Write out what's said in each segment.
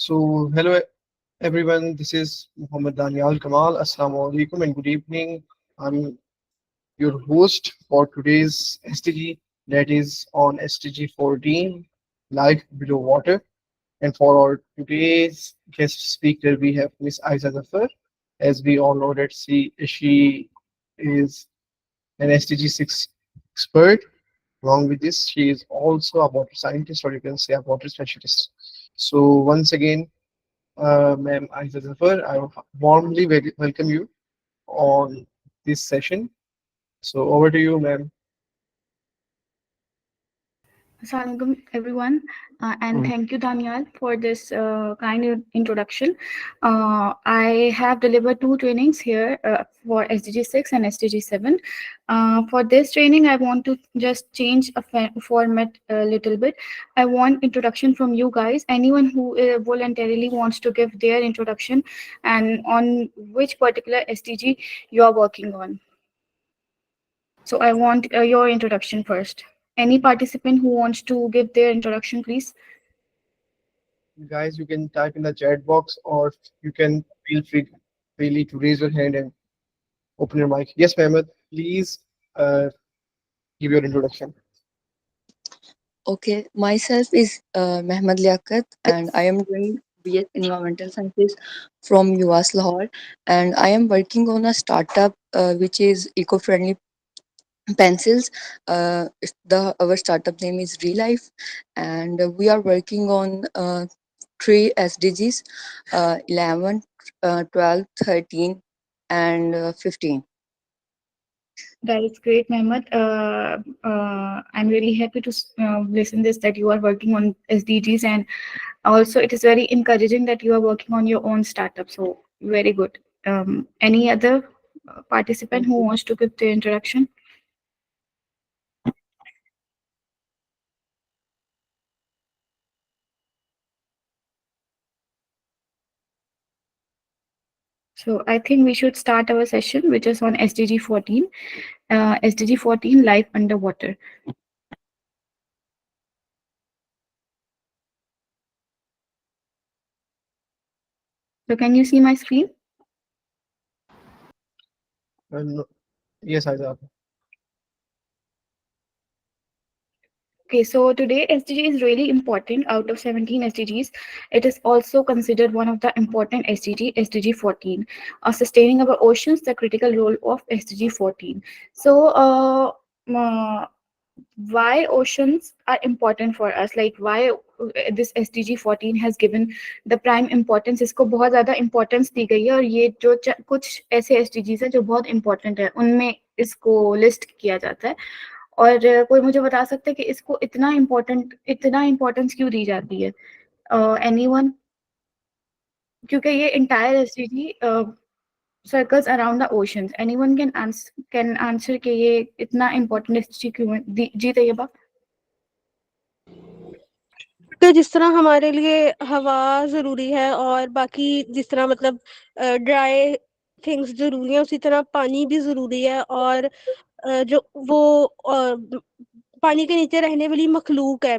So, hello everyone, this is Muhammad Daniel Kamal. Assalamu alaikum and good evening. I'm your host for today's SDG, that is on SDG 14, Life Below Water. And for our today's guest speaker, we have Miss Aiza Zafar. As we all know that she is an SDG 6 expert. Along with this, she is also a water scientist, or you can say a water specialist. So once again, ma'am Aiza Zafar, I warmly welcome you on this session. So over to you, ma'am. Assalamualaikum everyone, and thank you Daniel for this introduction. I have delivered two trainings here for SDG 6 and SDG 7. For this training, I want to just change a format a little bit. I want introduction from you guys. Anyone who voluntarily wants to give their introduction and on which particular SDG you are working on. So I want your introduction first. Any participant who wants to give their introduction, please? Guys, you can type in the chat box or you can feel free freely to raise your hand and open your mic. Yes, Mehmet, please give your introduction. Okay, myself is Mehmed Liaquat, and I am doing BS Environmental Sciences from UAS Lahore, and I am working on a startup which is eco-friendly pencils. The our startup name is Relife, and we are working on three SDGs: 11, 12, 13, and 15. That is great, Mehmet. I'm really happy to listen this that you are working on SDGs, and also it is very encouraging that you are working on your own startup. So very good. Any other participant who wants to give the introduction? So I think we should start our session, which is on SDG 14. SDG 14, life underwater. So can you see my screen? No, yes, Aiza. Okay, so today SDG is really important. Out of 17 SDGs, it is also considered one of the important SDG, SDG 14, sustaining our oceans, the critical role of SDG 14. So, uh, why oceans are important for us, like why this SDG 14 has given the prime importance, इसको बहुत ज़्यादा importance दी गई है और ये जो कुछ ऐसे SDGs हैं जो बहुत important है उनमें इसको list किया जाता है और कोई मुझे बता सकता है कि इसको इतना इम्पोर्टेंस क्यों दी जाती है एनीवन क्योंकि ये entire SDG circles around the oceans anyone can answer कि ये इतना इम्पोर्टेंट एसडीजी क्यों है जी तैयबा तो जिस तरह हमारे लिए हवा ज़रूरी है और बाकी जिस तरह मतलब ड्राई थिंग्स ज़रूरी है उसी तरह पानी भी ज़रूरी है और जो वो पानी के नीचे रहने वाली मखलूक है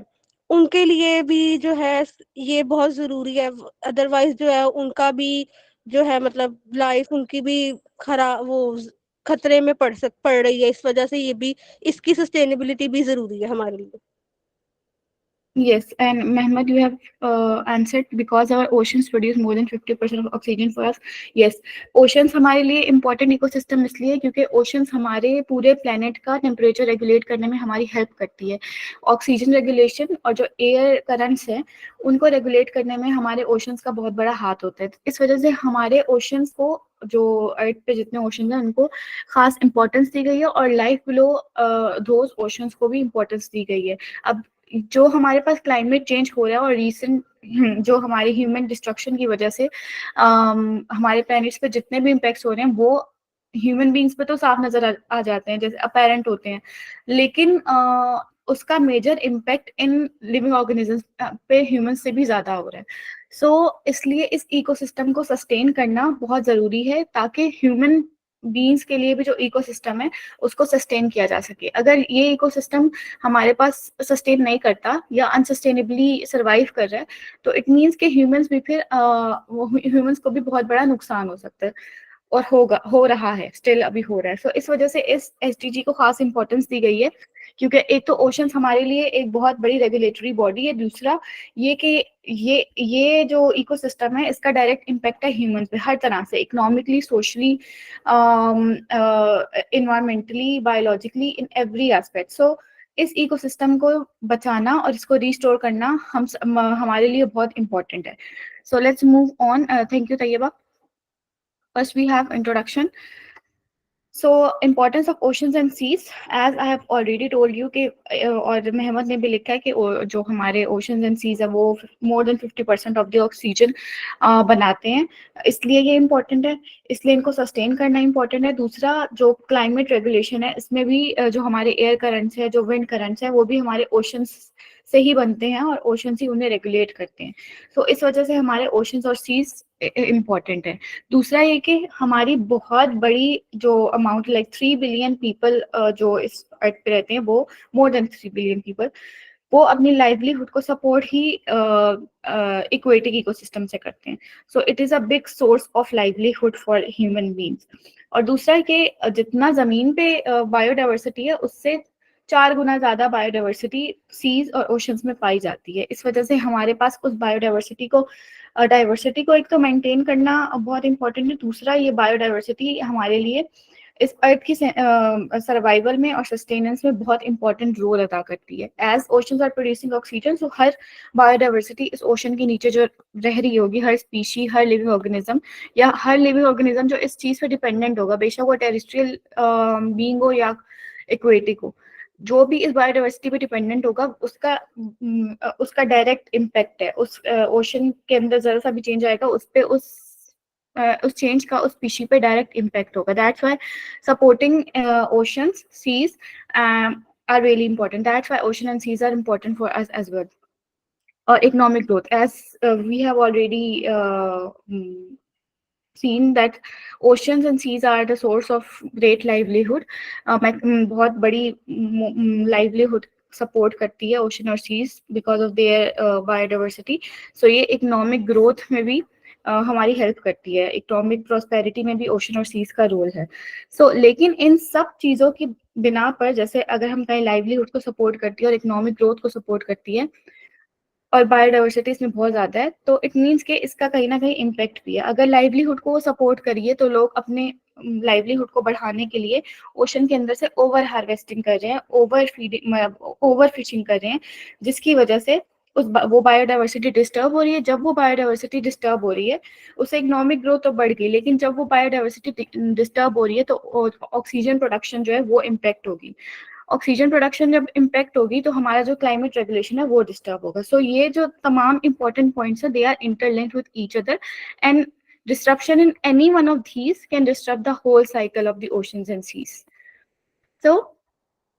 उनके लिए भी जो है ये बहुत ज़रूरी है अदरवाइज जो है उनका भी जो है मतलब लाइफ उनकी भी खतरे में पड़ रही है इस वजह से ये भी इसकी सस्टेनेबिलिटी भी ज़रूरी है हमारे लिए Yes, and Mehmet, you have answered because our oceans produce more than 50% of oxygen for us. Yes, oceans हमारे लिए important ecosystem इसलिए है क्योंकि oceans हमारे पूरे planet का temperature regulate करने में हमारी help करती है. Oxygen regulation और जो air currents हैं उनको regulate करने में हमारे oceans का बहुत बड़ा हाथ होता है. इस वजह से हमारे oceans को जो अर्थ पे जितने ओशन हैं उनको खास इंपॉर्टेंस दी गई है और लाइफ बिलो दोज ओशंस को भी इंपॉर्टेंस दी गई है. अब जो हमारे पास क्लाइमेट चेंज हो रहा है और रीसेंट जो हमारी ह्यूमन डिस्ट्रक्शन की वजह से हमारे प्लैनेट्स पे जितने भी इम्पैक्ट्स हो रहे हैं वो ह्यूमन बींग्स पे तो साफ नजर आ जाते हैं जैसे अपेरेंट होते हैं लेकिन उसका major impact in living organisms पे ह्यूमन से भी ज्यादा हो रहा है इसलिए इस इकोसिस्टम को सस्टेन करना बहुत जरूरी है ताकि ह्यूमन बीन्स के लिए भी जो इकोसिस्टम है उसको सस्टेन किया जा सके। अगर ये इकोसिस्टम हमारे पास सस्टेन नहीं करता या अनसस्टेनेबली सर्वाइव कर रहा है तो इट मीन्स के ह्यूमंस भी फिर ह्यूमंस को भी बहुत बड़ा नुकसान हो सकता है और हो रहा है, स्टिल अभी हो रहा है। सो इस वजह से इस एसडीजी को खास इंपॉर्टेंस दी गई है, क्योंकि एक तो ओशंस हमारे लिए एक बहुत बड़ी रेगुलेटरी बॉडी है, दूसरा ये कि ये जो इकोसिस्टम है इसका डायरेक्ट इम्पैक्ट है ह्यूमंस पे हर तरह से, economically, socially, environmentally, biologically, in every aspect. So इस इकोसिस्टम को बचाना और इसको रिस्टोर करना हमारे लिए बहुत इंपॉर्टेंट है। So let's move on. Thank you Tayyaba. First, we have introduction. So, importance of oceans and seas, as I have already told you कि और मेहमद ने भी लिखा है कि जो हमारे oceans and seas है वो more than 50% of the oxygen बनाते हैं, इसलिए ये important है, इसलिए इनको sustain करना important है। दूसरा जो climate regulation है इसमें भी जो हमारे air currents है, जो wind currents है, वो भी हमारे oceans से ही बनते हैं और ओशंस ही उन्हें रेगुलेट करते हैं। तो इस वजह से हमारे ओशंस और सीज इम्पॉर्टेंट है। दूसरा ये कि हमारी बहुत बड़ी जो अमाउंट लाइक 3 बिलियन पीपल जो इस अर्थ पे रहते हैं, वो मोर देन 3 बिलियन पीपल, वो अपनी लाइवलीहुड को सपोर्ट ही इक्वेटिक इकोसिस्टम से करते हैं। So it is a big source of livelihood for human beings. और दूसरा कि जितना ज़मीन पे बायोडाइवर्सिटी है उससे 4 गुना ज़्यादा बायोडाइवर्सिटी सीज और ओशंस में पाई जाती है। इस वजह से हमारे पास उस बायोडाइवर्सिटी को एक तो मेंटेन करना बहुत इंपॉर्टेंट है, दूसरा ये बायोडाइवर्सिटी हमारे लिए इस अर्थ की सर्वाइवल में और सस्टेनेंस में बहुत इंपॉर्टेंट रोल अदा करती है। As oceans are producing oxygen, so हर बायोडाइवर्सिटी इस ओशन के नीचे जो रह रही होगी, हर स्पीशी, हर लिविंग ऑर्गेनिज्म या हर लिविंग ऑर्गेनिज्म जो इस चीज़ पे डिपेंडेंट होगा, बेशक वो टेरेस्ट्रियल बीइंग हो या एक्वेटिक हो, जो भी इस बायोडाइवर्सिटी पे डिपेंडेंट होगा उसका डायरेक्ट इम्पैक्ट है। उस ओशन के अंदर जरा सा भी चेंज आएगा उस पे उस चेंज का उस स्पीशी पे डायरेक्ट इम्पैक्ट होगा। That's why supporting oceans, seas are really important. That's why ocean and seas are important for us as well. Or economic growth, as we have already seen that oceans and seas are the source of great livelihood. बहुत बड़ी livelihood support करती है ocean और seas because of their biodiversity. So ये economic growth में भी हमारी help करती है, इकोनॉमिक प्रॉस्पेरिटी में भी ओशन और सीज का रोल है। सो लेकिन इन सब चीज़ों की बिना पर, जैसे अगर हम कहीं लाइवलीहुड को सपोर्ट करती है और इकोनॉमिक ग्रोथ को सपोर्ट करती है और बायोडाइवर्सिटी इसमें बहुत ज़्यादा है, तो इट मीन्स कि इसका कहीं ना कहीं इम्पैक्ट भी है। अगर लाइवलीहुड को सपोर्ट करिए तो लोग अपने लाइवलीहुड को बढ़ाने के लिए ओशन के अंदर से ओवर हार्वेस्टिंग कर रहे हैं, ओवर फिशिंग कर रहे हैं, जिसकी वजह से वो बायोडाइवर्सिटी डिस्टर्ब हो रही है। जब वो बायोडाइवर्सिटी डिस्टर्ब हो रही है उससे इकोनॉमिक ग्रोथ तो बढ़ गई, लेकिन जब वो बायोडाइवर्सिटी डिस्टर्ब हो रही है तो ऑक्सीजन प्रोडक्शन जो है वो इम्पैक्ट होगी। ऑक्सीजन प्रोडक्शन जब इम्पैक्ट होगी तो हमारा जो क्लाइमेट रेगुलेशन है वो डिस्टर्ब होगा। सो ये जो तमाम इंपॉर्टेंट पॉइंट्स है, they are interlinked with each other, and disruption in any one of these can disrupt the whole cycle of the oceans and seas. So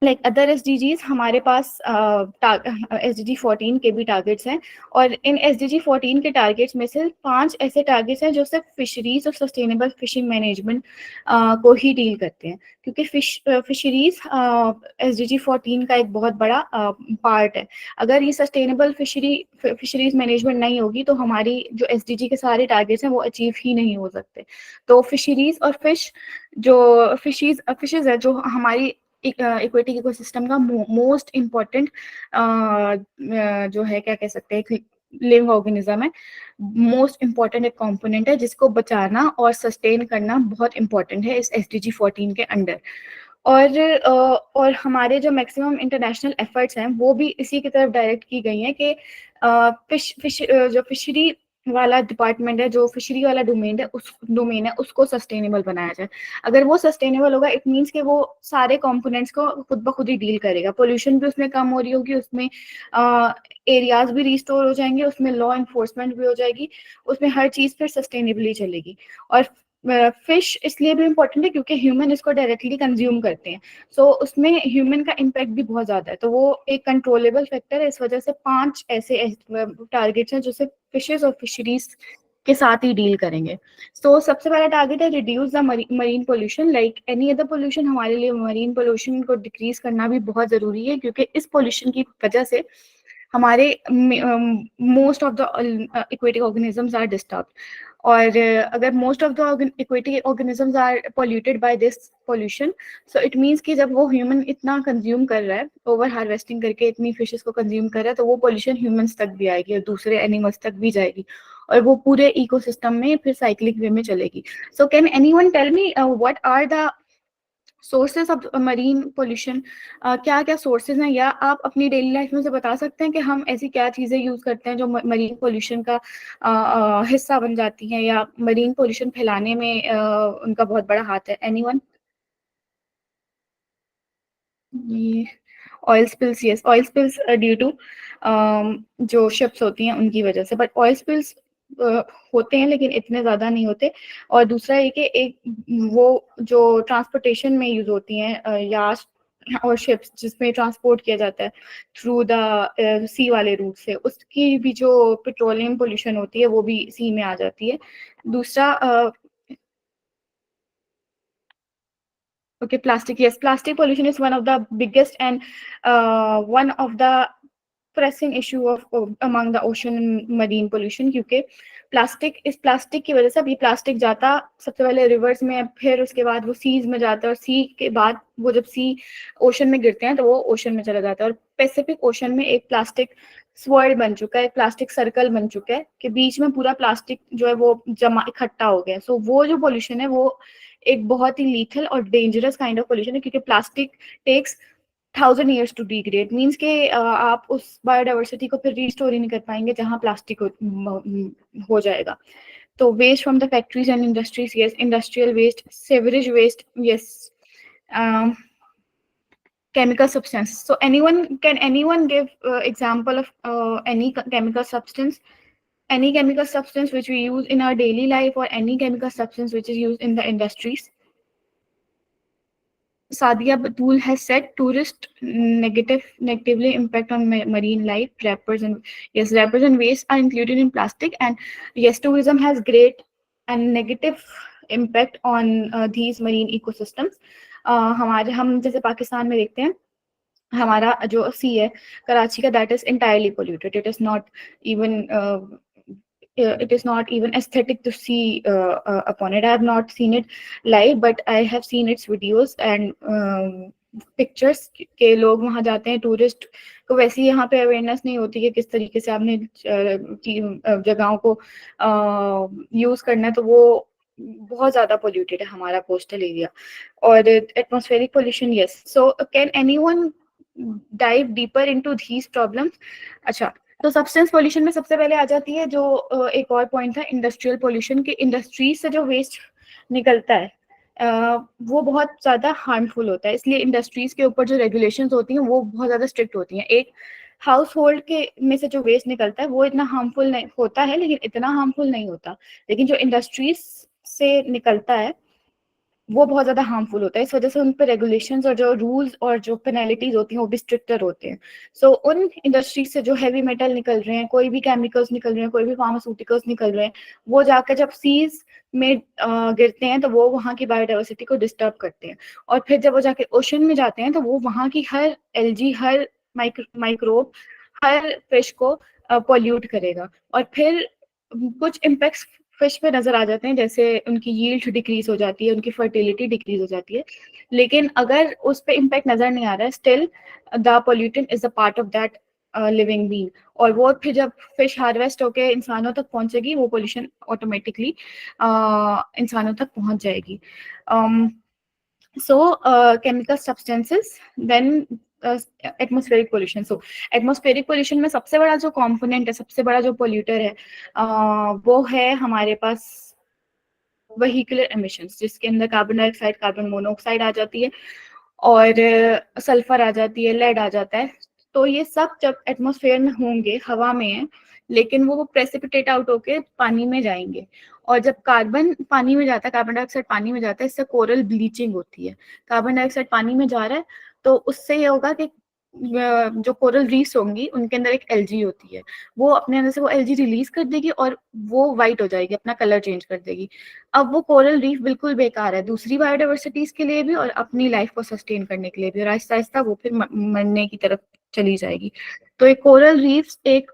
like other SDGs हमारे पास SDG 14 के भी targets हैं, और इन SDG 14 के targets में से 5 ऐसे targets हैं जो सिर्फ फिशरीज और सस्टेनेबल फिशिंग मैनेजमेंट को ही डील करते हैं, क्योंकि फिशरीज SDG 14 का एक बहुत बड़ा पार्ट है। अगर ये सस्टेनेबल फिशरीज मैनेजमेंट नहीं होगी तो हमारी जो SDG के सारे टारगेट्स हैं वो अचीव ही नहीं हो सकते। तो फिशरीज और फिशेज है जो हमारी इक्वेटिक इकोसिस्टम का मोस्ट इम्पॉर्टेंट जो है, क्या कह सकते हैं, लिविंग ऑर्गेनिज्म है, मोस्ट इम्पॉर्टेंट एक कंपोनेंट है जिसको बचाना और सस्टेन करना बहुत इम्पॉर्टेंट है इस SDG 14 के अंडर। और हमारे जो मैक्सिमम इंटरनेशनल एफर्ट्स हैं वो भी इसी की तरफ डायरेक्ट की गई हैं कि जो फिशरी वाला डिपार्टमेंट है, जो फिशरी वाला डोमेन है उसको सस्टेनेबल बनाया जाए। अगर वो सस्टेनेबल होगा इट मीन्स कि वो सारे कंपोनेंट्स को खुद ब खुद ही डील करेगा, पोल्यूशन भी उसमें कम हो रही होगी, उसमें एरियाज भी रिस्टोर हो जाएंगे, उसमें लॉ इन्फोर्समेंट भी हो जाएगी, उसमें हर चीज़ फिर सस्टेनेबली चलेगी। और फिश इसलिए भी इम्पोर्टेंट है क्योंकि ह्यूमन इसको डायरेक्टली कंज्यूम करते हैं, सो उसमें ह्यूमन का इम्पैक्ट भी बहुत ज़्यादा है, तो वो एक कंट्रोलेबल फैक्टर है। इस वजह से 5 ऐसे टारगेट्स हैं जो सिर्फ फिशेस और फिशरीज के साथ ही डील करेंगे। तो सबसे पहला टारगेट है reduce the marine pollution. Like any other pollution, हमारे लिए मरीन पोल्यूशन को डिक्रीज करना भी बहुत जरूरी है, क्योंकि इस पोल्यूशन की वजह से हमारे most of the aquatic organisms are disturb. और अगर most of the aquatic organisms are polluted by this pollution, so it means कि जब वो ह्यूमन इतना कंज्यूम कर रहा है, ओवर हार्वेस्टिंग करके इतनी फिशेस को कंज्यूम कर रहा है, तो वो पोल्यूशन ह्यूमंस तक भी आएगी और दूसरे एनिमल्स तक भी जाएगी, और वो पूरे इकोसिस्टम में फिर साइक्लिक वे में चलेगी। So can anyone tell me what are the sources of marine pollution? क्या क्या सोर्सेज हैं, या आप अपनी डेली लाइफ में से बता सकते हैं कि हम ऐसी क्या चीज़ें यूज़ करते हैं जो मरीन पोल्यूशन का हिस्सा बन जाती हैं, या मरीन पोल्यूशन फैलाने में उनका बहुत बड़ा हाथ है? Anyone? Oil spills, yes, oil spills due to जो शिप्स होती हैं उनकी वजह से, बट ऑयल स्पिल्स होते हैं लेकिन इतने ज़्यादा नहीं होते। और दूसरा ये कि एक वो जो ट्रांसपोर्टेशन में यूज़ होती हैं याच और शिप्स जिसमें ट्रांसपोर्ट किया जाता है थ्रू द सी वाले रूट से, उसकी भी जो पेट्रोलियम पोल्यूशन होती है वो भी सी में आ जाती है। दूसरा okay, plastic, yes, plastic pollution is one of the biggest and one of the pressing issue of among the ocean and marine pollution, क्योंकि प्लास्टिक की वजह से अभी प्लास्टिक जाता सबसे पहले रिवर्स में, फिर उसके बाद वो सीज में जाता है, और सी के बाद वो जब सी ओशन में गिरते हैं तो वो ओशन में चला जाता है। और पैसिफिक ओशन में एक प्लास्टिक स्वर्ल बन चुका है, एक प्लास्टिक सर्कल बन चुका है कि बीच में पूरा प्लास्टिक जो है वो जमा इकट्ठा हो गया। सो वो जो पोल्यूशन है वो एक बहुत ही लीथल और डेंजरस काइंड ऑफ पोल्यूशन है, क्योंकि plastic takes 1000 years to degrade. Means के आप उस बायोडाइवर्सिटी को फिर रिस्टोर ही नहीं कर पाएंगे जहाँ प्लास्टिक हो जाएगा। तो waste from the factories and industries, yes, industrial waste, sewerage waste, yes, chemical substance. So can anyone give example of any chemical substance? Any chemical substance which we use in our daily life, or any chemical substance which is used in the industries? Sadia Batul has said tourist negatively impact on marine life. Wrappers and waste are included in plastic, and yes, tourism has great and negative impact on these marine ecosystems. हम जैसे पाकिस्तान में देखते हैं, हमारा जो सी है कराची का, that is entirely polluted. It is not even aesthetic to see upon it. I have not seen it live, but I have seen its videos and pictures के लोग वहां जाते हैं, टूरिस्ट को वैसे ही यहाँ पे अवेयरनेस नहीं होती कि किस तरीके से आपने जगहों को यूज करना है, तो वो बहुत ज्यादा पोल्यूटेड है हमारा कोस्टल एरिया। और atmospheric pollution, yes, so can anyone dive deeper into these problems? अच्छा, तो सब्सटेंस पोल्यूशन में सबसे पहले आ जाती है जो एक और पॉइंट था इंडस्ट्रियल पोल्यूशन, के इंडस्ट्रीज से जो वेस्ट निकलता है वो बहुत ज़्यादा हार्मफुल होता है। इसलिए इंडस्ट्रीज के ऊपर जो रेगुलेशंस होती हैं वो बहुत ज़्यादा स्ट्रिक्ट होती हैं। एक हाउस होल्ड के में से जो वेस्ट निकलता है वो इतना हार्मफुल नहीं होता है, लेकिन इतना हार्मफुल नहीं होता। लेकिन जो इंडस्ट्रीज से निकलता है वो बहुत ज़्यादा हार्मफुल होता है। इस वजह से उन पर रेगुलेशंस और जो रूल्स और जो पेनल्टीज होती हैं वो भी स्ट्रिक्टर होते हैं। सो उन इंडस्ट्रीज से जो हैवी मेटल निकल रहे हैं, कोई भी केमिकल्स निकल रहे हैं, कोई भी फार्मास्यूटिकल्स निकल रहे हैं, वो जाकर जब सीज में गिरते हैं तो वो वहाँ की बायोडाइवर्सिटी को डिस्टर्ब करते हैं। और फिर जब वो जाके ओशन में जाते हैं तो वो वहाँ की हर एल्गी, हर माइक्रोब, हर फिश को पोल्यूट करेगा। और फिर कुछ इम्पैक्ट्स फिश पे नजर आ जाते हैं, जैसे उनकी यील्ड डिक्रीज हो जाती है, उनकी फर्टिलिटी डिक्रीज हो जाती है। लेकिन अगर उस पे इम्पैक्ट नजर नहीं आ रहा है, still the pollutant is a part of that living being, और वो फिर जब फिश हार्वेस्ट होके इंसानों तक पहुंचेगी वो पोल्यूशन ऑटोमेटिकली इंसानों तक पहुंच जाएगी। chemical substances, then atmospheric pollution. So atmospheric pollution में सबसे बड़ा जो कंपोनेंट है, सबसे बड़ा जो पोल्यूटर है वो है हमारे पास व्हीकुलर एमिशंस, जिसके अंदर कार्बन डाइऑक्साइड, कार्बन मोनोऑक्साइड आ जाती है, और सल्फर आ जाती है, लेड आ जाता है। तो ये सब जब एटमॉस्फेयर में होंगे, हवा में है, लेकिन वो प्रेसिपिटेट आउट होके पानी में जाएंगे। और जब कार्बन पानी में जाता है, कार्बन डाइऑक्साइड पानी में जाता है, इससे कोरल ब्लीचिंग होती है। कार्बन डाइऑक्साइड पानी में जा रहा है तो उससे ये होगा कि जो कोरल रीफ्स होंगी उनके अंदर एक एलजी होती है, वो अपने अंदर से वो एलजी रिलीज कर देगी और वो वाइट हो जाएगी, अपना कलर चेंज कर देगी। अब वो कोरल रीफ बिल्कुल बेकार है दूसरी बायोडाइवर्सिटीज के लिए भी और अपनी लाइफ को सस्टेन करने के लिए भी, और आहिस्ता आहिस्ता वो फिर मरने की तरफ चली जाएगी। तो एक कोरल रीफ्स एक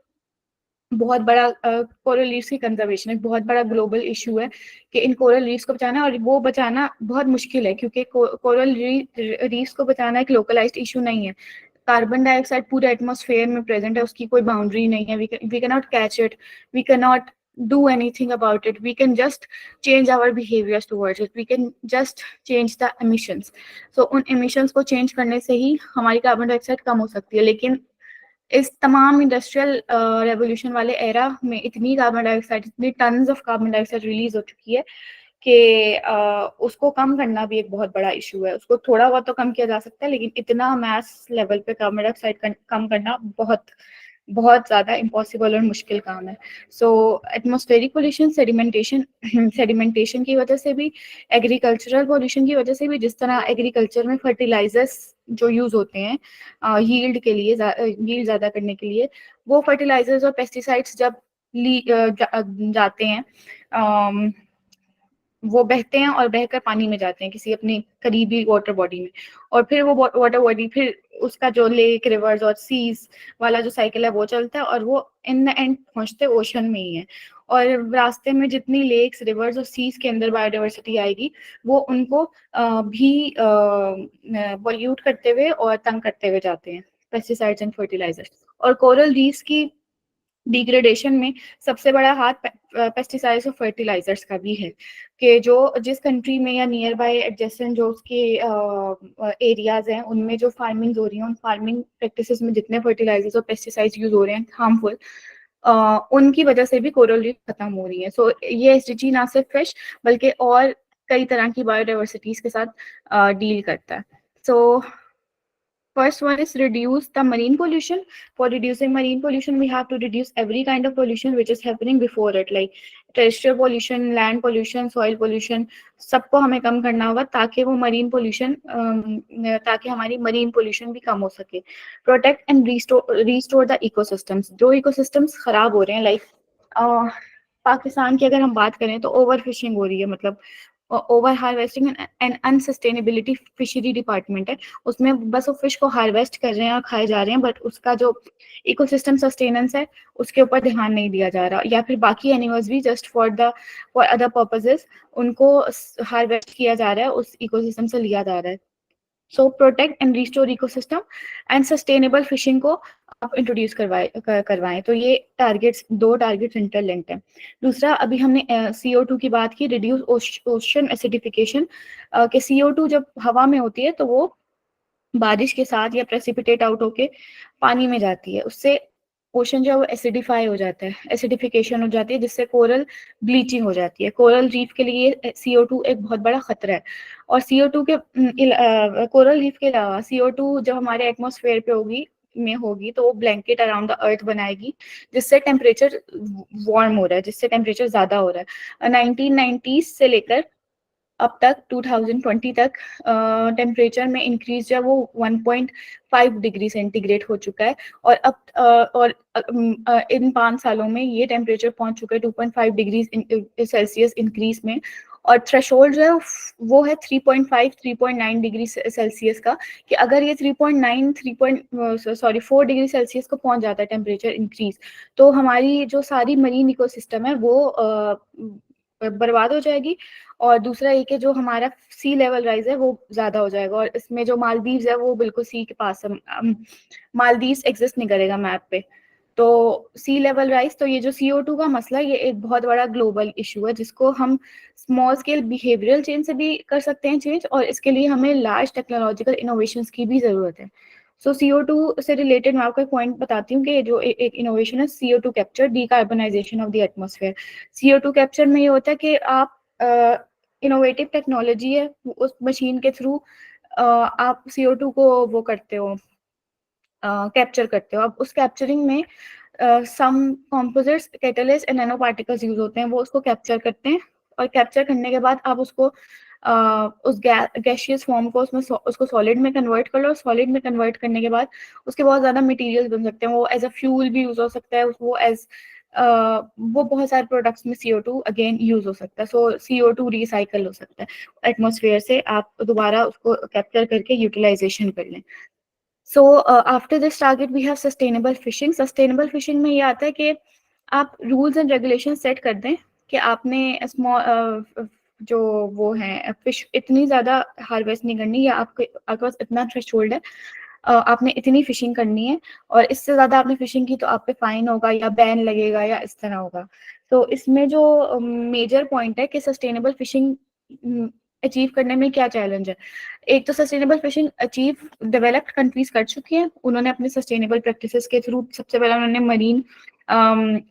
बहुत बड़ा कोरल रीफ्स की कंजर्वेशन एक बहुत बड़ा ग्लोबल इशू है कि इन कोरल रीफ्स को बचाना, और वो बचाना बहुत मुश्किल है क्योंकि कोरल रीफ्स को बचाना एक लोकलाइज्ड इशू नहीं है। कार्बन डाइऑक्साइड पूरे एटमॉस्फेयर में प्रेजेंट है, उसकी कोई बाउंड्री नहीं है, we can not catch it, we can not do anything about it, we can just change our behaviors towards it, we can just change the emissions. So उन emissions को change करने से ही हमारी कार्बन डाइऑक्साइड कम हो सकती है, लेकिन इस तमाम इंडस्ट्रियल रेवोल्यूशन वाले एरा में इतनी कार्बन डाइऑक्साइड, इतनी tons of carbon dioxide release हो चुकी है कि उसको कम करना भी एक बहुत बड़ा इशू है। उसको थोड़ा बहुत तो कम किया जा सकता है, लेकिन इतना मैस लेवल पे कार्बन डाइऑक्साइड कम करना बहुत बहुत ज्यादा इम्पॉसिबल और मुश्किल काम है। सो एटमॉस्फेरिक पोल्यूशन, सेडिमेंटेशन की वजह से भी, एग्रीकल्चरल पोल्यूशन की वजह से भी, जिस तरह एग्रीकल्चर में फर्टिलाइजर्स जो यूज होते हैं यील्ड के लिए, यील्ड ज्यादा करने के लिए, वो फर्टिलाइजर्स और पेस्टिसाइड्स जब जाते हैं वो बहते हैं और बहकर पानी में जाते हैं किसी अपनी करीबी वाटर बॉडी में, और फिर वो वाटर बॉडी फिर उसका जो लेक, रिवर्स और सीज वाला जो साइकिल है वो चलता है और वो इन द एंड पहुंचते ओशन में ही है। और रास्ते में जितनी लेक्स, रिवर्स और सीज के अंदर बायोडाइवर्सिटी आएगी वो उनको भी पॉल्यूट करते हुए और तंग करते हुए जाते हैं, पेस्टिसाइड्स एंड फर्टिलाइजर्स। और कोरल रीफ्स की डिग्रेडेशन में सबसे बड़ा हाथ पेस्टिसाइड्स और फर्टिलाइजर्स का भी है कि जो जिस कंट्री में या नियर बाय एडजेसेंट जो उसके एरियाज हैं उनमें जो फार्मिंग हो रही है, उन फार्मिंग प्रैक्टिसेस में जितने फर्टिलाइजर्स और पेस्टिसाइड्स यूज हो रहे हैं हार्मफुल, उनकी वजह से भी कोरल रीफ खत्म हो रही है। सो ये एसडीजी ना सिर्फ फिश बल्कि और कई तरह की बायोडाइवर्सिटीज के साथ डील करता है। सो first one is reduce the marine pollution. For reducing marine pollution, we have to reduce every kind of pollution which is happening before it, like terrestrial pollution, land pollution, soil pollution. सबको हमें कम करना होगा ताकि वो marine pollution, ताकि हमारी marine pollution भी कम हो सके. Protect and restore the ecosystems. जो ecosystems खराब हो रहे हैं, like पाकिस्तान की अगर हम बात करें तो ओवर फिशिंग हो रही है, मतलब over harvesting and unsustainability fishery department है, उसमें बस वो फिश को हार्वेस्ट कर रहे हैं और खाए जा रहे हैं, बट उसका जो इकोसिस्टम सस्टेनेंस है उसके ऊपर ध्यान नहीं दिया जा रहा, या फिर बाकी एनिमल्स भी जस्ट फॉर अदर पर्पसेस उनको हार्वेस्ट किया जा रहा है, उस इकोसिस्टम से लिया जा रहा है। So protect and restore ecosystem and sustainable fishing को आप इंट्रोड्यूस करवाएं। तो ये दो टारगेट्स इंटरलिंक्ड हैं। दूसरा, अभी हमने CO2 की बात की, रिड्यूस ओशन एसिडिफिकेशन, के CO2 जब हवा में होती है तो वो बारिश के साथ या प्रेसिपिटेट आउट होके पानी में जाती है, उससे ओशन जो है वो एसिडिफाई हो जाता है, एसिडिफिकेशन हो जाती है, जिससे कोरल ब्लीचिंग हो जाती है। कोरल रीफ के लिए CO2 एक बहुत बड़ा खतरा है, और CO2 के कोरल रीफ के अलावा CO2 जब हमारे एटमॉस्फेयर पे होगी तो वो ब्लैंकेट अराउंड द अर्थ बनाएगी, जिससे टेम्परेचर वार्म हो रहा है, जिससे टेम्परेचर ज्यादा हो रहा है। 1990s से लेकर अब तक 2020 तक टेम्परेचर में इंक्रीज जो है वो 1.5 डिग्री सेंटीग्रेड हो चुका है, और अब इन 5 सालों में ये टेम्परेचर पहुंच चुका है 2.5 डिग्री सेल्सियस इंक्रीज में, और थ्रेशोल्ड जो है वो है 3.9 डिग्री सेल्सियस का, कि अगर ये 4 डिग्री सेल्सियस को पहुंच जाता है टेम्परेचर इंक्रीज, तो हमारी जो सारी मरीन इकोसिस्टम है वो बर्बाद हो जाएगी। और दूसरा ये कि जो हमारा सी लेवल राइज है वो ज्यादा हो जाएगा, और इसमें जो मालदीव्स है वो बिल्कुल सी के पास है, मालदीव्स एग्जिस्ट नहीं करेगा मैप पे। तो सी लेवल राइज, तो ये जो CO2 का मसला है ये एक बहुत बड़ा ग्लोबल इशू है, जिसको हम स्मॉल स्केल बिहेवियरल चेंज से भी कर सकते हैं चेंज, और इसके लिए हमें लार्ज टेक्नोलॉजिकल इनोवेशंस की भी जरूरत है। सो CO2 से रिलेटेड मैं आपको एक पॉइंट बताती हूँ कि जो एक इनोवेशन है CO2 capture, decarbonisation of the atmosphere. CO2 capture में ये होता है कि आप इनोवेटिव टेक्नोलॉजी है, उस मशीन के थ्रू आप CO2 को वो करते हो, कैप्चर करते हो। अब उस कैप्चरिंग में some composites, catalyst and nano particles use होते हैं, वो उसको कैप्चर करते हैं, और कैप्चर करने के बाद आप उसको उस गैशियस फॉर्म को उसको सॉलिड में कन्वर्ट कर लो, और सॉलिड में कन्वर्ट करने के बाद उसके बहुत ज़्यादा मटेरियल बन सकते हैं, वो एज अ फ्यूल भी यूज़ हो सकता है, वो एज वो बहुत सारे प्रोडक्ट्स में CO2 अगेन यूज हो सकता है, सो CO2 रिसाइकल हो सकता है एटमॉस्फेयर से, आप दोबारा उसको कैप्चर करके यूटिलाइजेशन कर लें। So after this target we have sustainable fishing. Sustainable fishing में ये आता है कि आप रूल्स एंड रेगुलेशन सेट कर दें कि आपने स्मॉल जो वो है फिश इतनी ज़्यादा हार्वेस्ट नहीं करनी, या आपके पास इतना थ्रेशोल्ड है, आपने इतनी फिशिंग करनी है, और इससे ज़्यादा आपने फिशिंग की तो आप पे फाइन होगा या बैन लगेगा या इस तरह होगा। तो इसमें जो मेजर पॉइंट है कि सस्टेनेबल फिशिंग अचीव करने में क्या चैलेंज है। एक तो sustainable fishing achieve developed countries कर चुकी हैं, उन्होंने अपने सस्टेनेबल प्रैक्टिसेस के थ्रू सबसे पहले उन्होंने मरीन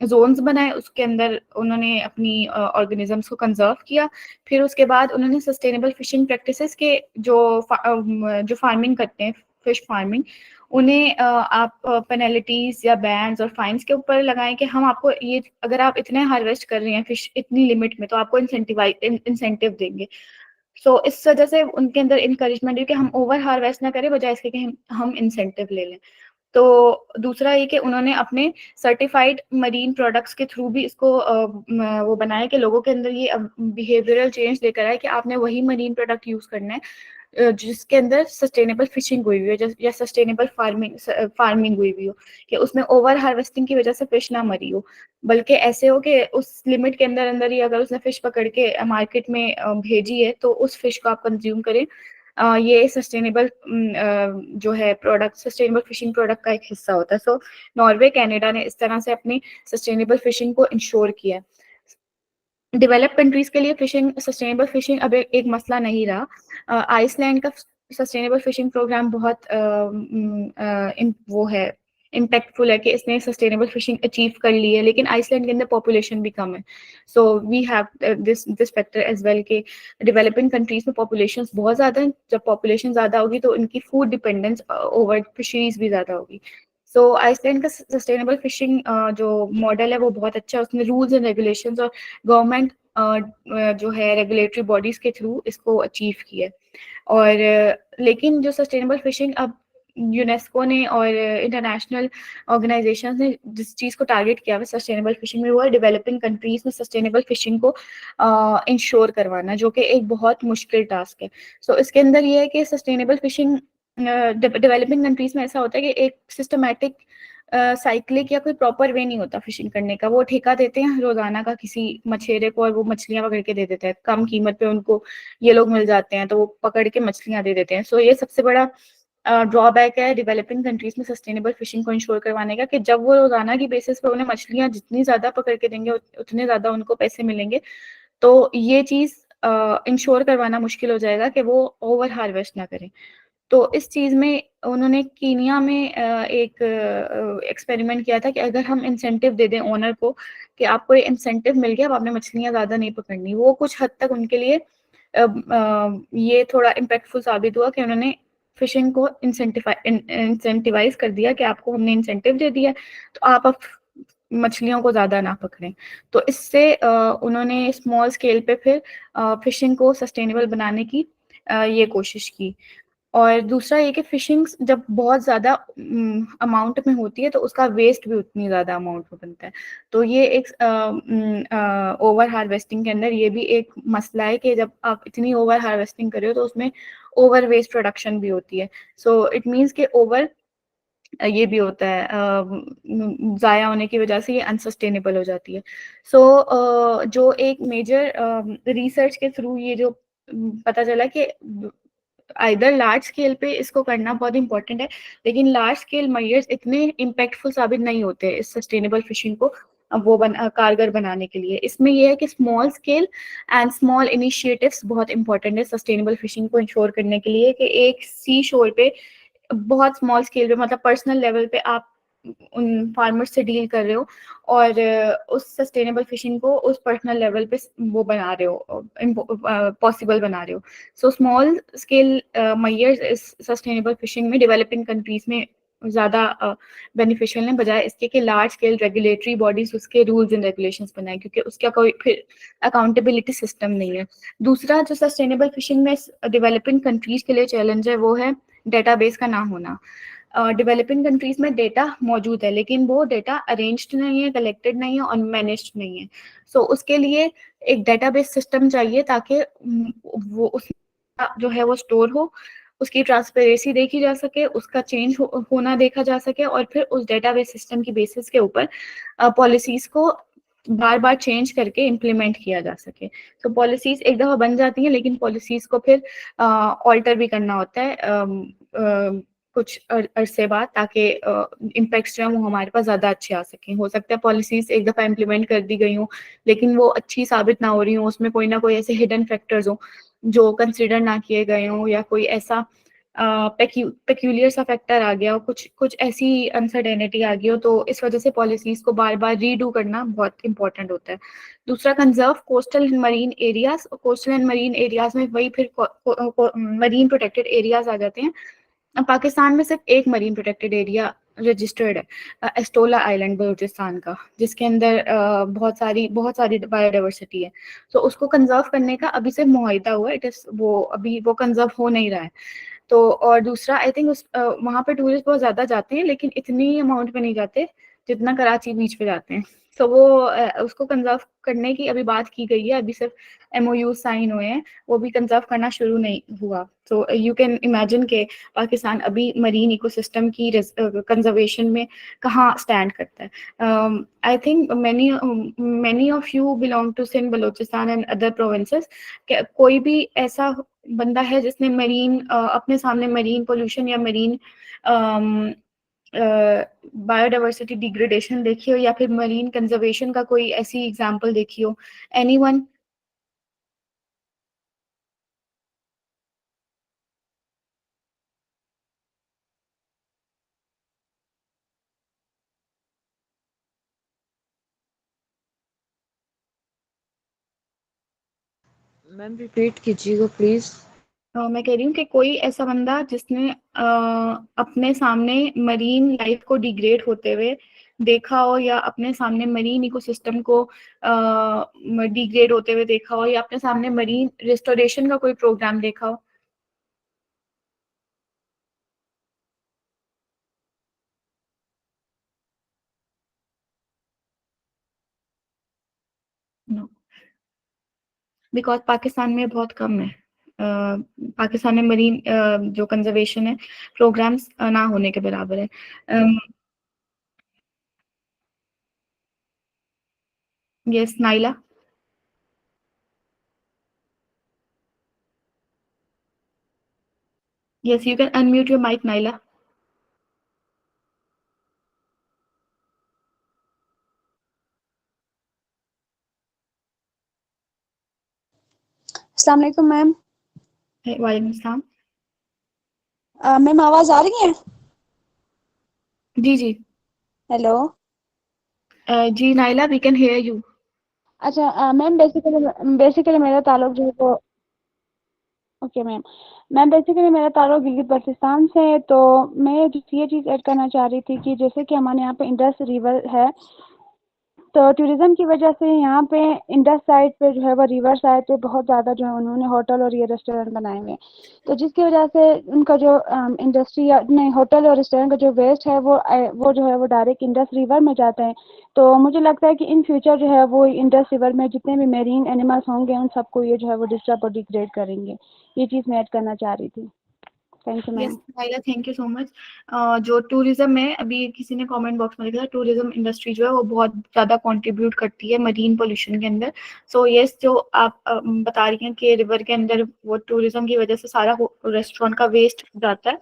जोन्स बनाए, उसके अंदर उन्होंने अपनी ऑर्गेनिजम्स को कंजर्व किया, फिर उसके बाद उन्होंने सस्टेनेबल फिशिंग प्रैक्टिसेस के जो फार्मिंग करते हैं, फिश फार्मिंग, उन्हें आप पेनल्टीज या बैन्स और फाइन्स के ऊपर लगाएं कि हम आपको ये, अगर आप इतने हार्वेस्ट कर रहे हैं फिश इतनी लिमिट में, तो आपको इंसेंटिव देंगे। सो इस वजह से उनके अंदर इंकरेजमेंट है कि हम ओवर हार्वेस्ट ना करें, बजाय इसके कि हम इंसेंटिव ले लें। तो दूसरा ये कि उन्होंने अपने सर्टिफाइड मरीन प्रोडक्ट्स के थ्रू भी इसको वो बनाया कि लोगों के अंदर ये बिहेवियरल चेंज लेकर आए कि आपने वही मरीन प्रोडक्ट यूज करना है जिसके अंदर सस्टेनेबल फिशिंग हुई हुई है, या सस्टेनेबल फार्मिंग हुई हुई हो, कि उसमें ओवर हार्वेस्टिंग की वजह से फिश ना मरी हो, बल्कि ऐसे हो कि उस लिमिट के अंदर अंदर ही अगर उसने फिश पकड़ के मार्केट में भेजी है, तो उस फिश को आप कंज्यूम करें। ये सस्टेनेबल जो है प्रोडक्ट, सस्टेनेबल फिशिंग प्रोडक्ट का एक हिस्सा होता है। सो नॉर्वे, कनाडा ने इस तरह से अपनी सस्टेनेबल फिशिंग को इंश्योर किया है। डेवलप कंट्रीज के लिए फिशिंग, सस्टेनेबल फिशिंग अब एक मसला नहीं रहा। आइसलैंड का सस्टेनेबल फिशिंग प्रोग्राम बहुत वो है, इम्पैक्टफुल है कि इसने सस्टेनेबल फिशिंग अचीव कर ली है, लेकिन आइसलैंड के अंदर पॉपुलेशन भी कम है। So we have this factor as well के डेवलपिंग कंट्रीज में पॉपुलेशन बहुत ज़्यादा है, जब पॉपुलेशन ज़्यादा होगी तो इनकी फूड डिपेंडेंस ओवर फिशरीज भी ज़्यादा होगी। सो आइसलैंड का सस्टेनेबल फिशिंग जो मॉडल है वो बहुत अच्छा है, उसने रूल्स एंड रेगुलेशंस और गवर्नमेंट जो है रेगुलेटरी बॉडीज के थ्रू इसको अचीव किया है। और लेकिन जो सस्टेनेबल फिशिंग अब यूनेस्को ने और इंटरनेशनल ऑर्गेनाइजेशन ने जिस चीज़ को टारगेट किया हुआ सस्टेनेबल फिशिंग में, वो है डेवलपिंग कंट्रीज में सस्टेनेबल फिशिंग को इंश्योर करवाना, जो कि एक बहुत मुश्किल टास्क है। सो इसके अंदर ये है कि सस्टेनेबल फिशिंग डेवलपिंग कंट्रीज में ऐसा होता है कि एक सिस्टमैटिक साइक्लिक या कोई प्रॉपर वे नहीं होता फिशिंग करने का। वो ठेका देते हैं रोजाना का किसी मछेरे को, और वो मछलियां पकड़ के दे देते हैं, कम कीमत पे उनको ये लोग मिल जाते हैं, तो वो पकड़ के मछलियां दे देते हैं। सो ये सबसे बड़ा ड्रॉबैक है डेवलपिंग कंट्रीज में सस्टेनेबल फिशिंग को इंश्योर करवाने का, कि जब वो रोजाना की बेसिस पे उन्हें मछलियां जितनी ज्यादा पकड़ के देंगे उतने ज्यादा उनको पैसे मिलेंगे। तो ये चीज इंश्योर करवाना मुश्किल हो जाएगा कि वो ओवर हार्वेस्ट ना करें। तो इस चीज़ में उन्होंने कीनिया में एक एक्सपेरिमेंट किया था कि अगर हम इंसेंटिव दे दें ओनर को कि आपको ये इंसेंटिव मिल गया, अब आपने मछलियाँ ज़्यादा नहीं पकड़नी, वो कुछ हद तक उनके लिए ये थोड़ा इम्पैक्टफुल साबित हुआ कि उन्होंने फिशिंग को इंसेंटिवाइज कर दिया कि आपको हमने इंसेंटिव दे दिया, तो आप अब मछलियों को ज़्यादा ना पकड़ें। तो इससे उन्होंने स्मॉल स्केल पे फिर फिशिंग को सस्टेनेबल बनाने की ये कोशिश की। और दूसरा ये कि फिशिंग जब बहुत ज़्यादा अमाउंट में होती है तो उसका वेस्ट भी उतनी ज़्यादा अमाउंट में बनता है। तो ये एक ओवर हार्वेस्टिंग के अंदर ये भी एक मसला है कि जब आप इतनी ओवर हार्वेस्टिंग कर रहे हो तो उसमें ओवर वेस्ट प्रोडक्शन भी होती है। सो इट मीन्स के ओवर ये भी होता है, ज़ाया होने की वजह से ये अनसस्टेनेबल हो जाती है। सो जो एक मेजर रिसर्च के थ्रू ये जो पता चला कि आइदर लार्ज स्केल पे इसको करना बहुत इंपॉर्टेंट है, लेकिन लार्ज स्केल मेजर्स इतने इम्पैक्टफुल साबित नहीं होते इस सस्टेनेबल फिशिंग को कारगर बनाने के लिए। इसमें यह है कि small scale and small initiatives बहुत इंपॉर्टेंट है सस्टेनेबल फिशिंग को इंश्योर करने के लिए, कि एक सी शोर पे बहुत स्मॉल स्केल पे, मतलब पर्सनल लेवल पे आप उन फार्मर्स से डील कर रहे हो और उस सस्टेनेबल फिशिंग को उस पर्सनल लेवल पे वो बना रहे हो, पॉसिबल बना रहे हो। सो स्मॉल स्केल मेजर्स इस सस्टेनेबल फिशिंग में डेवलपिंग कंट्रीज में ज़्यादा बेनिफिशियल है, बजाय इसके कि लार्ज स्केल रेगुलेटरी बॉडीज उसके रूल्स एंड रेगुलेशंस बनाए, क्योंकि उसका कोई फिर अकाउंटेबिलिटी सिस्टम नहीं है। दूसरा जो सस्टेनेबल फिशिंग में डेवलपिंग कंट्रीज के लिए चैलेंज है वो है डेटाबेस का ना होना। डेवलपिंग कंट्रीज में डेटा मौजूद है लेकिन वो डेटा अरेंज्ड नहीं है, कलेक्टेड नहीं है और मैनेज्ड नहीं है। सो उसके लिए एक डेटाबेस सिस्टम चाहिए ताकि वो उस जो है वो स्टोर हो, उसकी ट्रांसपेरेंसी देखी जा सके, उसका चेंज होना देखा जा सके और फिर उस डेटाबेस सिस्टम की बेसिस के ऊपर पॉलिसीज को बार बार चेंज करके इम्प्लीमेंट किया जा सके। तो पॉलिसीज एक दफा बन जाती हैं लेकिन पॉलिसीज को फिर ऑल्टर भी करना होता है कुछ अरसे बाद, ताकि इम्पैक्ट्स जो है वो हमारे पास ज़्यादा अच्छे आ सकें। हो सकता है पॉलिसीज एक दफ़ा इम्प्लीमेंट कर दी गई हों लेकिन वो अच्छी साबित ना हो रही हों, उसमें कोई ना कोई ऐसे हिडन फैक्टर्स हों जो कंसिडर ना किए गए हों, या कोई ऐसा पेक्यूलियर सा फैक्टर आ गया हो, कुछ कुछ ऐसी अनसर्टेनिटी आ गई हो, तो इस वजह से पॉलिसीज को बार बार रीडू करना बहुत इंपॉर्टेंट होता है। दूसरा, conserve coastal and marine areas. Coastal and marine areas में वही फिर मरीन प्रोटेक्टेड एरियाज आ जाते हैं। पाकिस्तान में सिर्फ एक मरीन प्रोटेक्टेड एरिया रजिस्टर्ड है, एस्टोला आइलैंड बलूचिस्तान का, जिसके अंदर बहुत सारी बायोडाइवर्सिटी है। तो उसको कंजर्व करने का अभी सिर्फ मुआहिदा हुआ है, इट इज वो अभी वो कंजर्व हो नहीं रहा है। तो और दूसरा, आई थिंक उस वहाँ पे टूरिस्ट बहुत ज़्यादा जाते हैं लेकिन इतनी अमाउंट में नहीं जाते जितना कराची बीच पे जाते हैं। तो वो उसको कंजर्व करने की अभी बात की गई है, अभी सिर्फ MOU साइन हुए हैं, वो भी कंजर्व करना शुरू नहीं हुआ। तो यू कैन इमेजिन के पाकिस्तान अभी मरीन इकोसिस्टम की कंजर्वेशन में कहाँ स्टैंड करता है। I think many of you belong to Sindh, Balochistan and other provinces. कोई भी ऐसा बंदा है जिसने मरीन अपने सामने मरीन पोल्यूशन या मरीन बायोडाइवर्सिटी डिग्रेडेशन देखी हो, या फिर मरीन कंजर्वेशन का कोई ऐसी एग्जांपल देखी हो? एनीवन? मैम रिपीट कीजिएगा प्लीज। मैं कह रही हूँ कि कोई ऐसा बंदा जिसने अपने सामने मरीन लाइफ को डिग्रेड होते हुए देखा हो, या अपने सामने मरीन इकोसिस्टम को डिग्रेड होते हुए देखा हो, या अपने सामने मरीन रिस्टोरेशन का कोई प्रोग्राम देखा हो? नो, बिकॉज पाकिस्तान में बहुत कम है। पाकिस्तान में मरीन जो कंजर्वेशन है प्रोग्राम्स ना होने के बराबर है। Yes, Naila. Yes, you can unmute your mic, Naila. अस्सलाम वालेकुम मैम। वालेकुम सलाम। मैम आवाज आ रही है? जी जी। Hello. Ji Naila, we can hear you. अच्छा मैम, बेसिकली मेरा ताल्लुक जो है वो ओके मैम बेसिकली मेरा ताल्लुक गिलगित बल्तिस्तान से है। तो मैं ये चीज़ ऐड करना चाह रही थी कि जैसे कि हमारे यहाँ पे इंडस रिवर है, तो टूरिज़्म की वजह से यहाँ पे इंडस साइड पे जो है वो रिवर साइड पे बहुत ज़्यादा जो है उन्होंने होटल और ये रेस्टोरेंट बनाए हुए हैं। तो जिसकी वजह से उनका जो इंडस्ट्री या नहीं होटल और रेस्टोरेंट का जो वेस्ट है वो जो है वो डायरेक्ट इंडस रिवर में जाता है। तो मुझे लगता है कि इन फ्यूचर जो है वो इंडस रिवर में जितने भी मेरीन एनिमल्स होंगे उन सबको ये जो है वो डिस्टर्ब और डिग्रेड करेंगे। ये चीज़ मैं ऐड करना चाह रही थी। Thank you yes ma'am. Naila, thank you so much. जो टूरिज्म है, अभी किसी ने कमेंट बॉक्स में लिखा था, टूरिज्म इंडस्ट्री जो है वो बहुत ज़्यादा कंट्रीब्यूट करती है मरीन पोल्यूशन के अंदर। सो यस, जो आप बता रही हैं कि रिवर के अंदर वो टूरिज्म की वजह से सारा रेस्टोरेंट का वेस्ट जाता है।